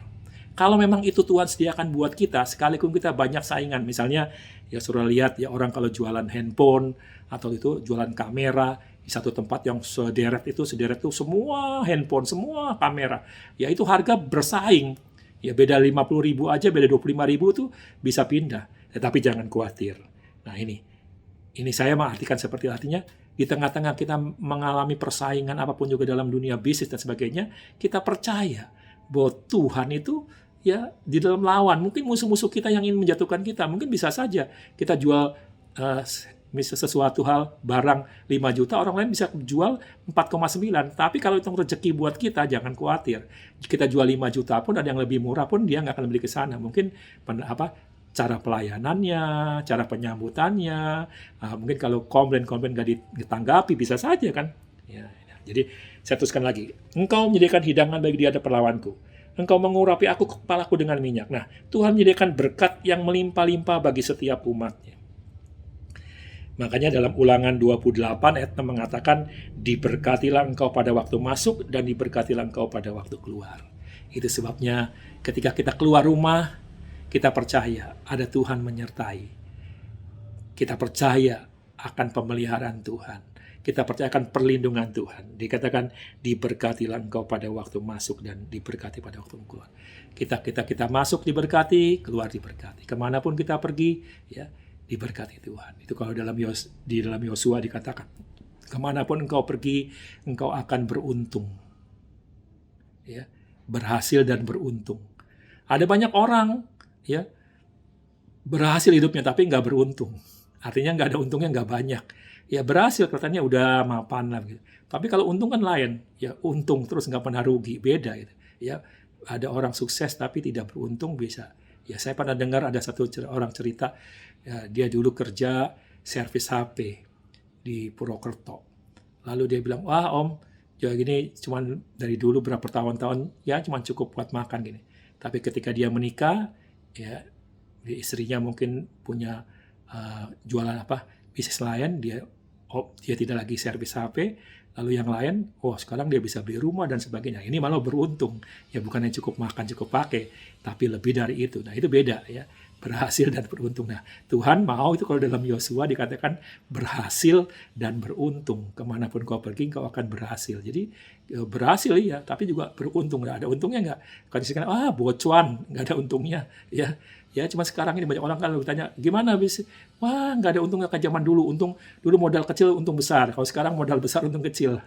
Kalau memang itu Tuhan sediakan buat kita, sekalipun kita banyak saingan. Misalnya ya suruh lihat ya orang kalau jualan handphone atau itu jualan kamera di satu tempat yang sederet itu semua handphone, semua kamera. Ya itu harga bersaing. Ya beda 50.000 aja, beda 25.000 tuh bisa pindah. Tetapi jangan khawatir. Nah ini saya mengartikan seperti artinya di tengah-tengah kita mengalami persaingan apapun juga dalam dunia bisnis dan sebagainya, kita percaya bahwa Tuhan itu ya di dalam lawan. Mungkin musuh-musuh kita yang ingin menjatuhkan kita, mungkin bisa saja kita jual sesuatu hal barang 5 juta, orang lain bisa jual 4,9. Tapi kalau itu rezeki buat kita, jangan khawatir. Kita jual 5 juta pun ada yang lebih murah pun dia nggak akan beli ke sana. Mungkin cara pelayanannya, cara penyambutannya, mungkin kalau komplain nggak ditanggapi bisa saja kan. Ya. Jadi saya teruskan lagi. Engkau menyediakan hidangan bagi di hadapan lawanku. Engkau mengurapi aku kepalaku dengan minyak. Nah, Tuhan menyediakan berkat yang melimpah-limpah bagi setiap umatnya. Makanya dalam Ulangan 28 ayat 6 mengatakan, diberkatilah engkau pada waktu masuk dan diberkatilah engkau pada waktu keluar. Itu sebabnya ketika kita keluar rumah, kita percaya ada Tuhan menyertai. Kita percaya akan pemeliharaan Tuhan. Kita percaya akan perlindungan Tuhan. Dikatakan diberkatilah engkau pada waktu masuk dan diberkati pada waktu keluar. Kita masuk diberkati, keluar diberkati. Kemanapun kita pergi, ya diberkati Tuhan. Itu kalau di dalam Yosua dikatakan, kemanapun engkau pergi, engkau akan beruntung. Ya, berhasil dan beruntung. Ada banyak orang ya berhasil hidupnya tapi nggak beruntung. Artinya nggak ada untungnya, nggak banyak. Ya berhasil kelihatannya udah mapan lah gitu. Tapi kalau untung kan lain, ya untung terus nggak pernah rugi, beda gitu. Ya ada orang sukses tapi tidak beruntung bisa. Ya saya pernah dengar ada satu orang cerita, ya, dia dulu kerja servis HP di Purwokerto. Lalu dia bilang, wah om, ya gini cuman dari dulu berapa tahun-tahun ya cuman cukup buat makan gini. Tapi ketika dia menikah, ya istrinya mungkin punya jualan bisnis lain, dia tidak lagi servis HP, lalu yang lain, sekarang dia bisa beli rumah dan sebagainya. Ini malah beruntung, ya bukannya cukup makan, cukup pakai, tapi lebih dari itu. Nah itu beda ya, berhasil dan beruntung. Nah Tuhan mau itu kalau dalam Yosua dikatakan berhasil dan beruntung. Kemanapun kau pergi, kau akan berhasil. Jadi berhasil ya, tapi juga beruntung. Nah, ada untungnya nggak? Kalau dikatakan, bocuan, nggak ada untungnya. Ya cuma sekarang ini banyak orang kan bertanya, gimana bisa? Wah, nggak ada untungnya kayak zaman dulu. Dulu modal kecil, untung besar. Kalau sekarang modal besar, untung kecil.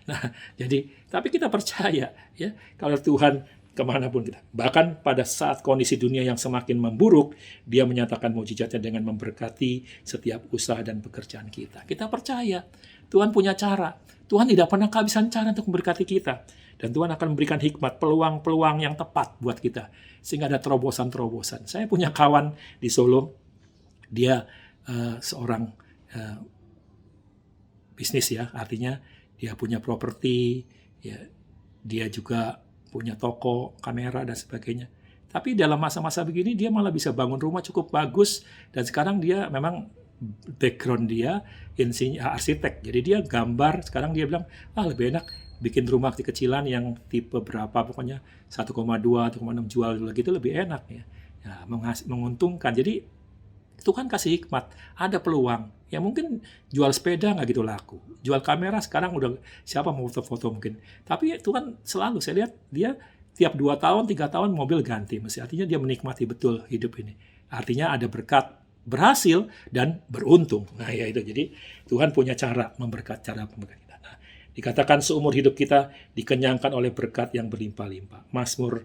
Nah, jadi, tapi kita percaya ya, kalau Tuhan kemanapun kita. Bahkan pada saat kondisi dunia yang semakin memburuk, Dia menyatakan mukjizatnya dengan memberkati setiap usaha dan pekerjaan kita. Kita percaya Tuhan punya cara. Tuhan tidak pernah kehabisan cara untuk memberkati kita. Dan Tuhan akan memberikan hikmat, peluang-peluang yang tepat buat kita. Sehingga ada terobosan-terobosan. Saya punya kawan di Solo, dia seorang bisnis ya, artinya dia punya properti, ya, dia juga punya toko, kamera, dan sebagainya. Tapi dalam masa-masa begini, dia malah bisa bangun rumah cukup bagus, dan sekarang dia memang background dia arsitek, jadi dia gambar, sekarang dia bilang, lebih enak bikin rumah kecilan yang tipe berapa, pokoknya 1,2 atau 1,6 jual dulu gitu lebih enak ya. Menguntungkan. Jadi Tuhan kasih hikmat, ada peluang. Ya mungkin jual sepeda nggak gitu laku. Jual kamera sekarang udah siapa mau foto-foto mungkin. Tapi Tuhan selalu, saya lihat dia tiap 2 tahun, 3 tahun mobil ganti. Artinya dia menikmati betul hidup ini. Artinya ada berkat, berhasil, dan beruntung. Nah ya itu, jadi Tuhan punya cara memberkati kita. Nah, dikatakan seumur hidup kita dikenyangkan oleh berkat yang berlimpah-limpah. Mazmur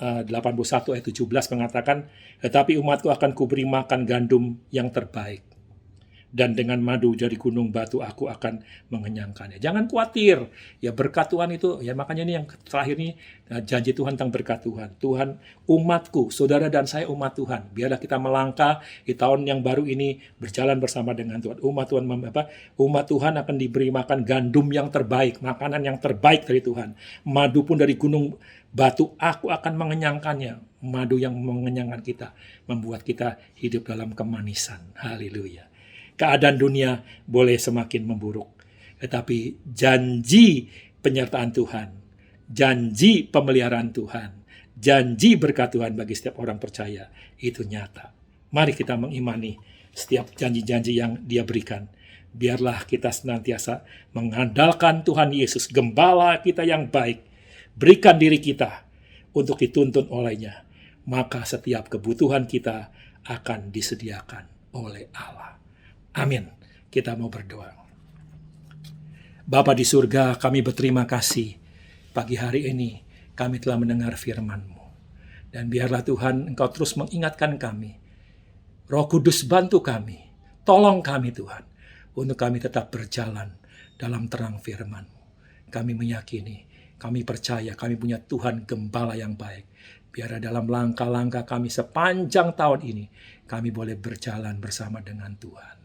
81 ayat 17 mengatakan, tetapi umatku akan kuberi makan gandum yang terbaik, dan dengan madu dari gunung batu aku akan mengenyangkannya. Jangan khawatir, ya berkat Tuhan itu, ya makanya ini yang terakhir ini janji Tuhan tentang berkat Tuhan. Tuhan, umatku, saudara dan saya umat Tuhan, biarlah kita melangkah di tahun yang baru ini berjalan bersama dengan Tuhan. Umat Tuhan akan diberi makan gandum yang terbaik, makanan yang terbaik dari Tuhan. Madu pun dari gunung batu aku akan mengenyangkannya. Madu yang mengenyangkan kita, membuat kita hidup dalam kemanisan. Haleluya. Keadaan dunia boleh semakin memburuk, tetapi janji penyertaan Tuhan, janji pemeliharaan Tuhan, janji berkat Tuhan bagi setiap orang percaya itu nyata. Mari kita mengimani setiap janji-janji yang Dia berikan. Biarlah kita senantiasa mengandalkan Tuhan Yesus, Gembala kita yang baik. Berikan diri kita untuk dituntun olehnya, maka setiap kebutuhan kita akan disediakan oleh Allah. Amin. Kita mau berdoa. Bapa di surga, kami berterima kasih. Pagi hari ini kami telah mendengar firman-Mu. Dan biarlah Tuhan Engkau terus mengingatkan kami. Roh Kudus bantu kami. Tolong kami Tuhan. Untuk kami tetap berjalan dalam terang firman-Mu. Kami meyakini, kami percaya kami punya Tuhan Gembala yang baik. Biar dalam langkah-langkah kami sepanjang tahun ini, kami boleh berjalan bersama dengan Tuhan.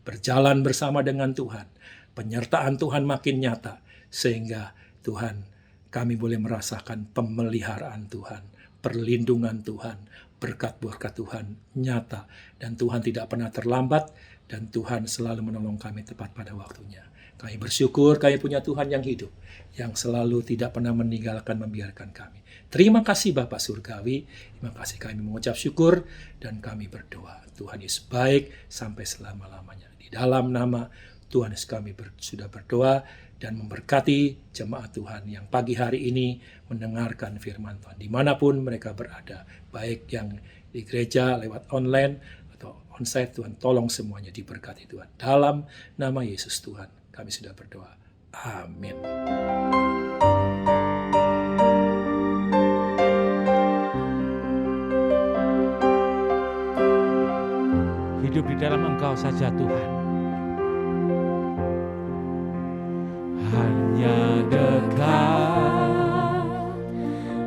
Berjalan bersama dengan Tuhan. Penyertaan Tuhan makin nyata. Sehingga Tuhan, kami boleh merasakan pemeliharaan Tuhan. Perlindungan Tuhan. Berkat-berkat Tuhan nyata. Dan Tuhan tidak pernah terlambat. Dan Tuhan selalu menolong kami tepat pada waktunya. Kami bersyukur kami punya Tuhan yang hidup. Yang selalu tidak pernah meninggalkan, membiarkan kami. Terima kasih Bapak Surgawi. Terima kasih kami mengucap syukur. Dan kami berdoa. Tuhan Yesus baik sampai selama-lamanya. Di dalam nama Tuhan Yesus kami sudah berdoa dan memberkati jemaat Tuhan yang pagi hari ini mendengarkan firman Tuhan. Dimanapun mereka berada. Baik yang di gereja lewat online atau onsite, Tuhan tolong semuanya diberkati Tuhan. Dalam nama Yesus Tuhan kami sudah berdoa. Amin. di dalam Engkau saja Tuhan. Hanya dekat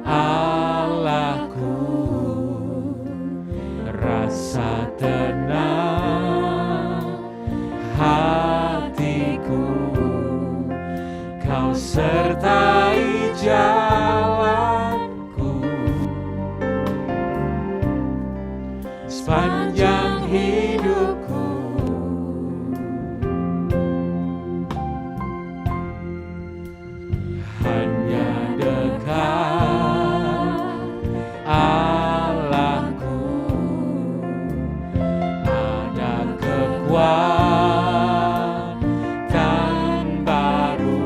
Allahku, rasa tenang hatiku, Kau sertai jalanku sepanjang hidupku. Hanya dekat Allahku, ada kekuatan baru,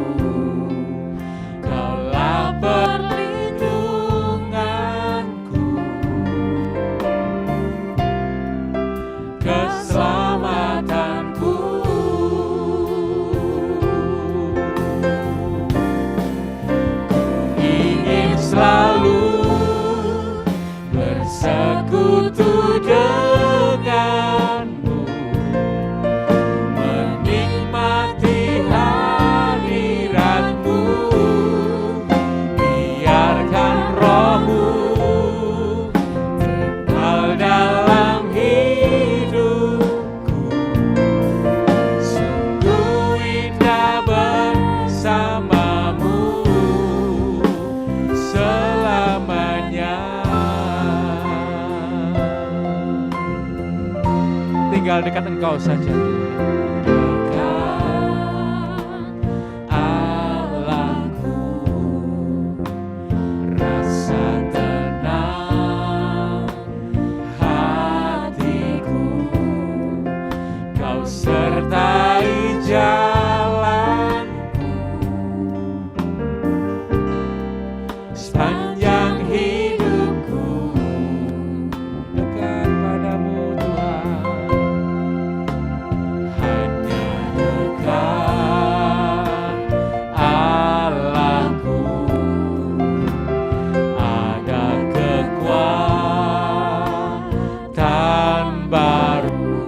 Kaulah perlindunganku, keselamatanku. Ingin selalu bersekutu denganmu, menikmati hadiratmu, biarkan rohmu tinggal dalam hidupku. Sungguh indah bersamamu selamanya. Tinggal dekat Engkau saja. Dekat Allahku, rasa tenang hatiku, Kau sertai jalanku sepanjang hidupku. Dekat padamu Tuhan, hanya dekat Allahku, ada kekuatan baru,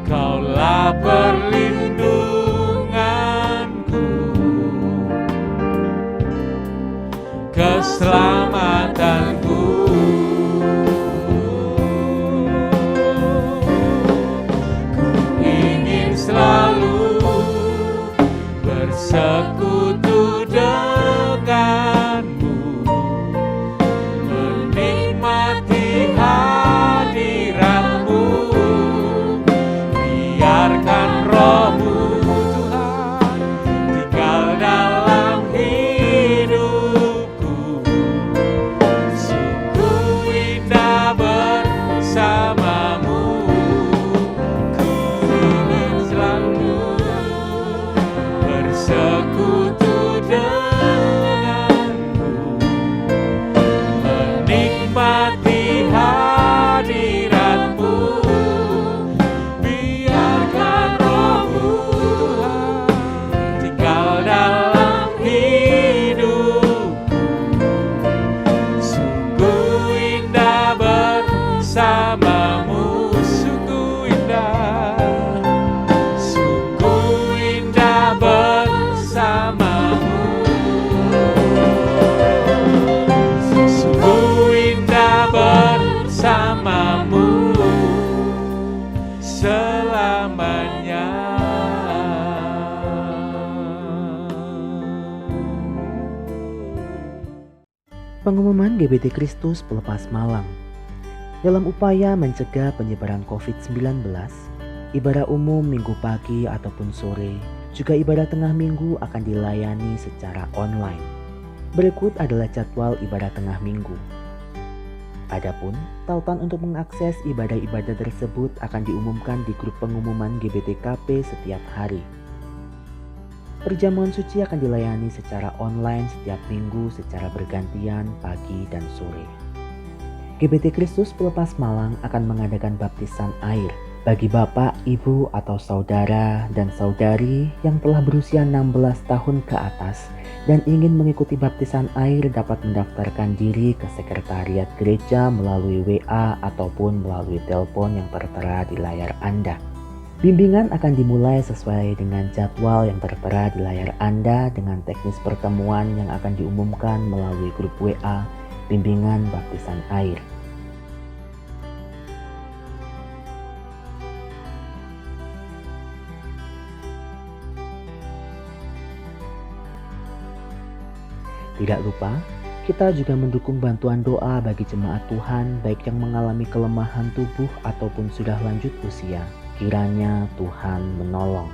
Kaulah perlindunganku, keselamatanku. Ku ingin selalu bersekutu denganmu, menikmati hadiratmu, biarkan rohmu Tuhan tinggal dalam hidupku. Sungguh indah bersamamu, ku ingin selalu bersekutu denganmu, menikmati hadiratmu, biarkan rohmu Tuhan tinggal dalam hidupku. Sungguh indah bersamamu, sungguh indah bersamamu, sungguh indah bersamamu selamanya. Pengumuman GBT Kristus Pelepas Malam. Dalam upaya mencegah penyebaran COVID-19, ibadah umum minggu pagi ataupun sore, juga ibadah tengah minggu akan dilayani secara online. Berikut adalah jadwal ibadah tengah minggu. Adapun tautan untuk mengakses ibadah-ibadah tersebut akan diumumkan di grup pengumuman GBTKP setiap hari. Perjamuan suci akan dilayani secara online setiap minggu secara bergantian pagi dan sore. GBT Kristus Pelepas Malang akan mengadakan baptisan air Bagi Bapak, Ibu, atau saudara dan saudari yang telah berusia 16 tahun ke atas dan ingin mengikuti baptisan air dapat mendaftarkan diri ke sekretariat gereja melalui WA ataupun melalui telepon yang tertera di layar Anda. Bimbingan akan dimulai sesuai dengan jadwal yang tertera di layar Anda dengan teknis pertemuan yang akan diumumkan melalui grup WA Bimbingan Baptisan Air. Tidak lupa, kita juga mendukung bantuan doa bagi jemaat Tuhan baik yang mengalami kelemahan tubuh ataupun sudah lanjut usia. Kiranya Tuhan menolong.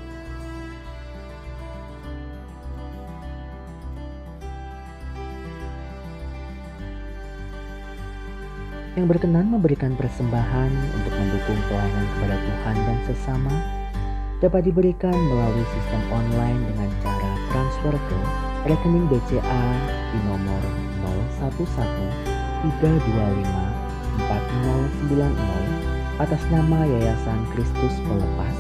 Yang berkenan memberikan persembahan untuk mendukung pelayanan kepada Tuhan dan sesama dapat diberikan melalui sistem online dengan cara transfer ke rekening BCA di nomor 0113254090 atas nama Yayasan Kristus Pelepas,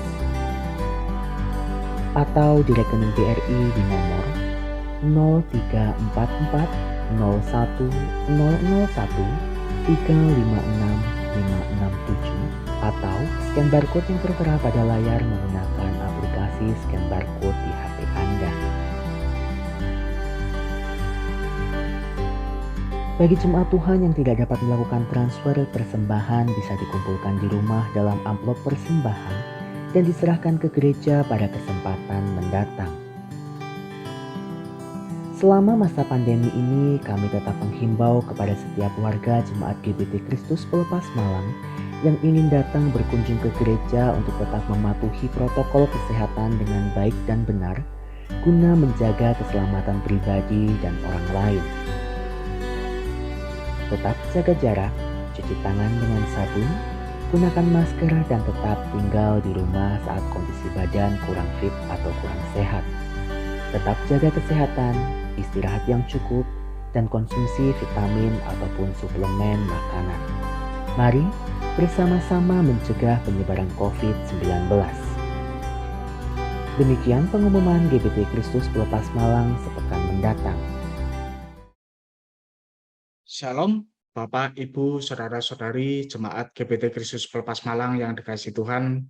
atau di rekening BRI di nomor 034401001356 atau scan barcode yang tertera pada layar menggunakan aplikasi scan barcode di HP Anda. Bagi jemaat Tuhan yang tidak dapat melakukan transfer, persembahan bisa dikumpulkan di rumah dalam amplop persembahan dan diserahkan ke gereja pada kesempatan mendatang. Selama masa pandemi ini, kami tetap menghimbau kepada setiap warga jemaat GBT Kristus Pelepas Malang yang ingin datang berkunjung ke gereja untuk tetap mematuhi protokol kesehatan dengan baik dan benar, guna menjaga keselamatan pribadi dan orang lain. Tetap jaga jarak, cuci tangan dengan sabun, gunakan masker dan tetap tinggal di rumah saat kondisi badan kurang fit atau kurang sehat. Tetap jaga kesehatan, istirahat yang cukup, dan konsumsi vitamin ataupun suplemen makanan. Mari bersama-sama mencegah penyebaran COVID-19. Demikian pengumuman GBT Kristus Pelepas Malang sepekan mendatang. Shalom, Bapak, Ibu, Saudara-saudari, Jemaat GBT Kristus Pelepas Malang yang dikasihi Tuhan.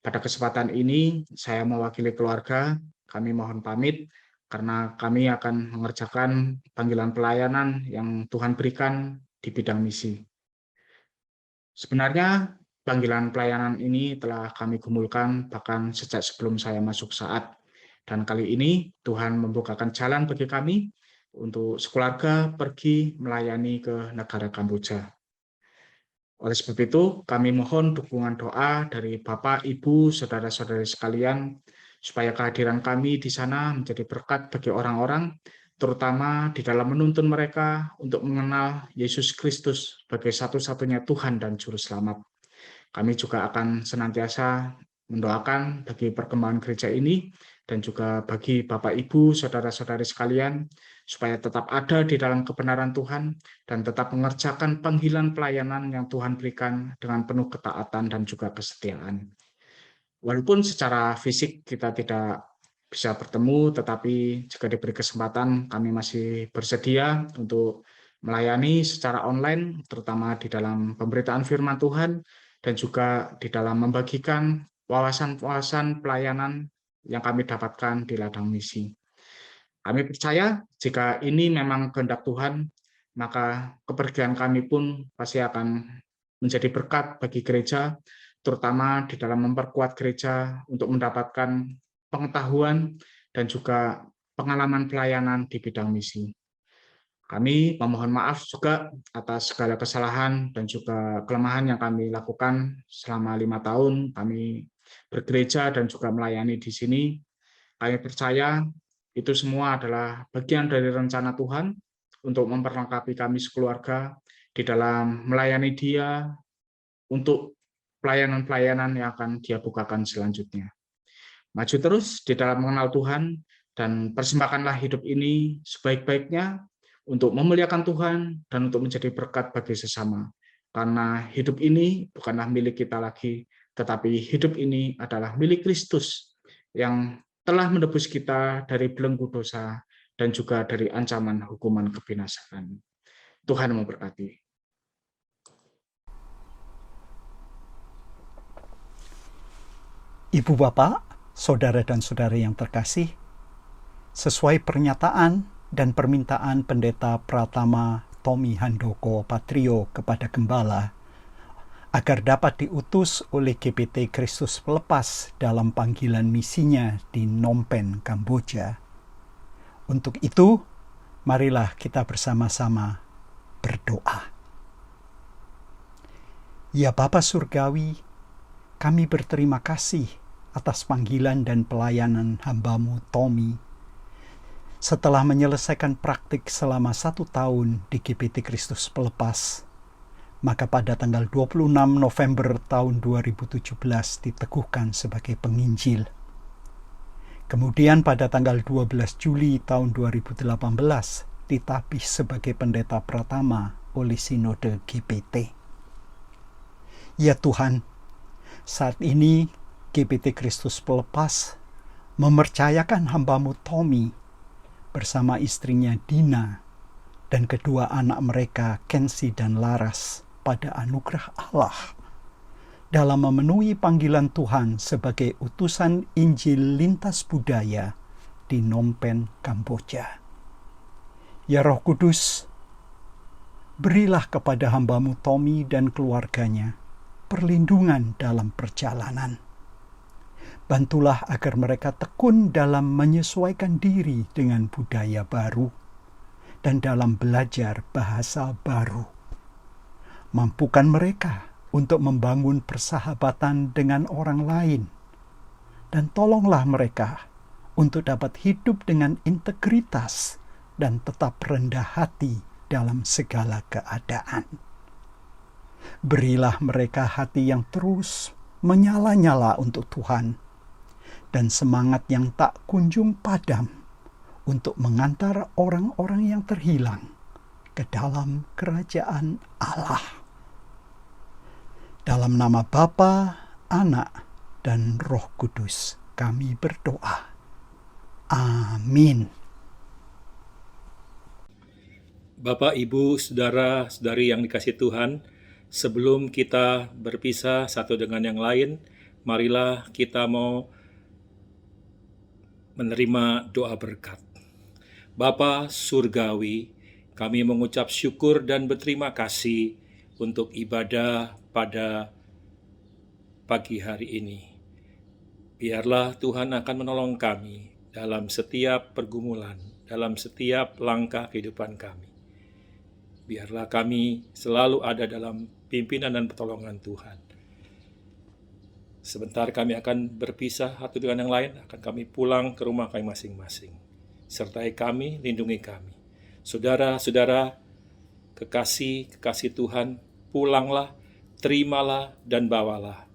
Pada kesempatan ini, saya mewakili keluarga, kami mohon pamit karena kami akan mengerjakan panggilan pelayanan yang Tuhan berikan di bidang misi. Sebenarnya, panggilan pelayanan ini telah kami gumulkan bahkan sejak sebelum saya masuk saat. Dan kali ini, Tuhan membukakan jalan bagi kami untuk sekeluarga pergi melayani ke negara Kamboja. Oleh sebab itu, kami mohon dukungan doa dari Bapak, Ibu, Saudara-saudari sekalian, supaya kehadiran kami di sana menjadi berkat bagi orang-orang, terutama di dalam menuntun mereka untuk mengenal Yesus Kristus sebagai satu-satunya Tuhan dan Juru Selamat. Kami juga akan senantiasa mendoakan bagi perkembangan gereja ini dan juga bagi Bapak, Ibu, Saudara-saudari sekalian, supaya tetap ada di dalam kebenaran Tuhan dan tetap mengerjakan panggilan pelayanan yang Tuhan berikan dengan penuh ketaatan dan juga kesetiaan. Walaupun secara fisik kita tidak bisa bertemu, tetapi jika diberi kesempatan, kami masih bersedia untuk melayani secara online, terutama di dalam pemberitaan firman Tuhan, dan juga di dalam membagikan wawasan-wawasan pelayanan yang kami dapatkan di ladang misi. Kami percaya jika ini memang kehendak Tuhan, maka kepergian kami pun pasti akan menjadi berkat bagi gereja, terutama di dalam memperkuat gereja untuk mendapatkan pengetahuan dan juga pengalaman pelayanan di bidang misi. Kami memohon maaf juga atas segala kesalahan dan juga kelemahan yang kami lakukan selama 5 tahun kami bergereja dan juga melayani di sini. Kami percaya itu semua adalah bagian dari rencana Tuhan untuk memperlengkapi kami sekeluarga di dalam melayani Dia untuk pelayanan-pelayanan yang akan Dia bukakan selanjutnya. Maju terus di dalam mengenal Tuhan dan persembahkanlah hidup ini sebaik-baiknya untuk memuliakan Tuhan dan untuk menjadi berkat bagi sesama. Karena hidup ini bukanlah milik kita lagi, tetapi hidup ini adalah milik Kristus yang telah menebus kita dari belenggu dosa dan juga dari ancaman hukuman kebinasaan. Tuhan memberkati. Ibu bapak, saudara dan saudari yang terkasih, sesuai pernyataan dan permintaan Pendeta Pratama Tommy Handoko Patrio kepada Gembala, agar dapat diutus oleh GPT Kristus Pelepas dalam panggilan misinya di Phnom Penh, Kamboja. Untuk itu, marilah kita bersama-sama berdoa. Ya Bapa Surgawi, kami berterima kasih atas panggilan dan pelayanan hamba-Mu Tommy. Setelah menyelesaikan praktik selama 1 tahun di GPT Kristus Pelepas, maka pada tanggal 26 November tahun 2017 diteguhkan sebagai penginjil. Kemudian pada tanggal 12 Juli tahun 2018 ditapis sebagai pendeta pratama oleh Sinode GPT. Ya Tuhan, saat ini GPT Kristus Pelepas mempercayakan hamba-Mu Tommy bersama istrinya Dina dan kedua anak mereka Kensi dan Laras pada anugerah Allah dalam memenuhi panggilan Tuhan sebagai utusan Injil lintas budaya di Phnom Penh, Kamboja. Ya Roh Kudus, berilah kepada hamba-Mu Tommy dan keluarganya perlindungan dalam perjalanan. Bantulah agar mereka tekun dalam menyesuaikan diri dengan budaya baru dan dalam belajar bahasa baru. Mampukan mereka untuk membangun persahabatan dengan orang lain, dan tolonglah mereka untuk dapat hidup dengan integritas dan tetap rendah hati dalam segala keadaan. Berilah mereka hati yang terus menyala-nyala untuk Tuhan, dan semangat yang tak kunjung padam untuk mengantar orang-orang yang terhilang ke dalam kerajaan Allah. Dalam nama Bapa, Anak, dan Roh Kudus kami berdoa. Amin. Bapak, Ibu, Saudara-saudari yang dikasihi Tuhan, sebelum kita berpisah satu dengan yang lain, marilah kita mau menerima doa berkat. Bapa Surgawi, kami mengucap syukur dan berterima kasih untuk ibadah pada pagi hari ini. Biarlah Tuhan akan menolong kami dalam setiap pergumulan, dalam setiap langkah kehidupan kami. Biarlah kami selalu ada dalam pimpinan dan pertolongan Tuhan. Sebentar kami akan berpisah satu dengan yang lain, akan kami pulang ke rumah kami masing-masing. Sertai kami, lindungi kami. Saudara-saudara, kekasih Tuhan, pulanglah, terimalah, dan bawalah.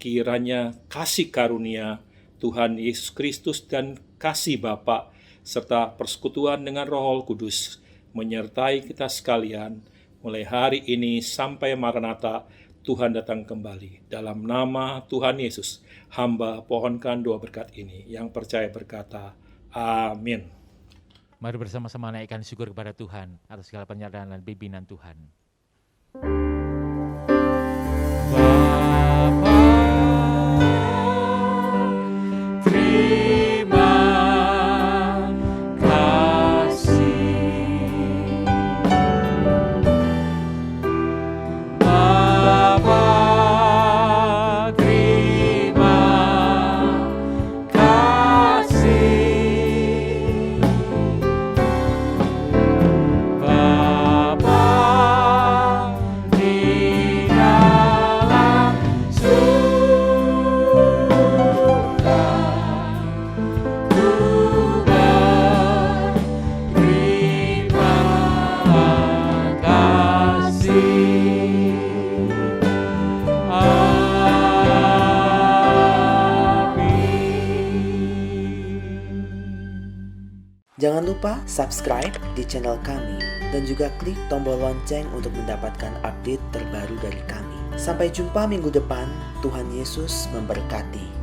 Kiranya kasih karunia Tuhan Yesus Kristus dan kasih Bapa serta persekutuan dengan Roh Kudus menyertai kita sekalian mulai hari ini sampai Maranatha Tuhan datang kembali. Dalam nama Tuhan Yesus, hamba pohonkan doa berkat ini. Yang percaya berkata, amin. Mari bersama-sama naikkan syukur kepada Tuhan atas segala penyertaan dan pimpinan Tuhan. Jangan lupa subscribe di channel kami dan juga klik tombol lonceng untuk mendapatkan update terbaru dari kami. Sampai jumpa minggu depan. Tuhan Yesus memberkati.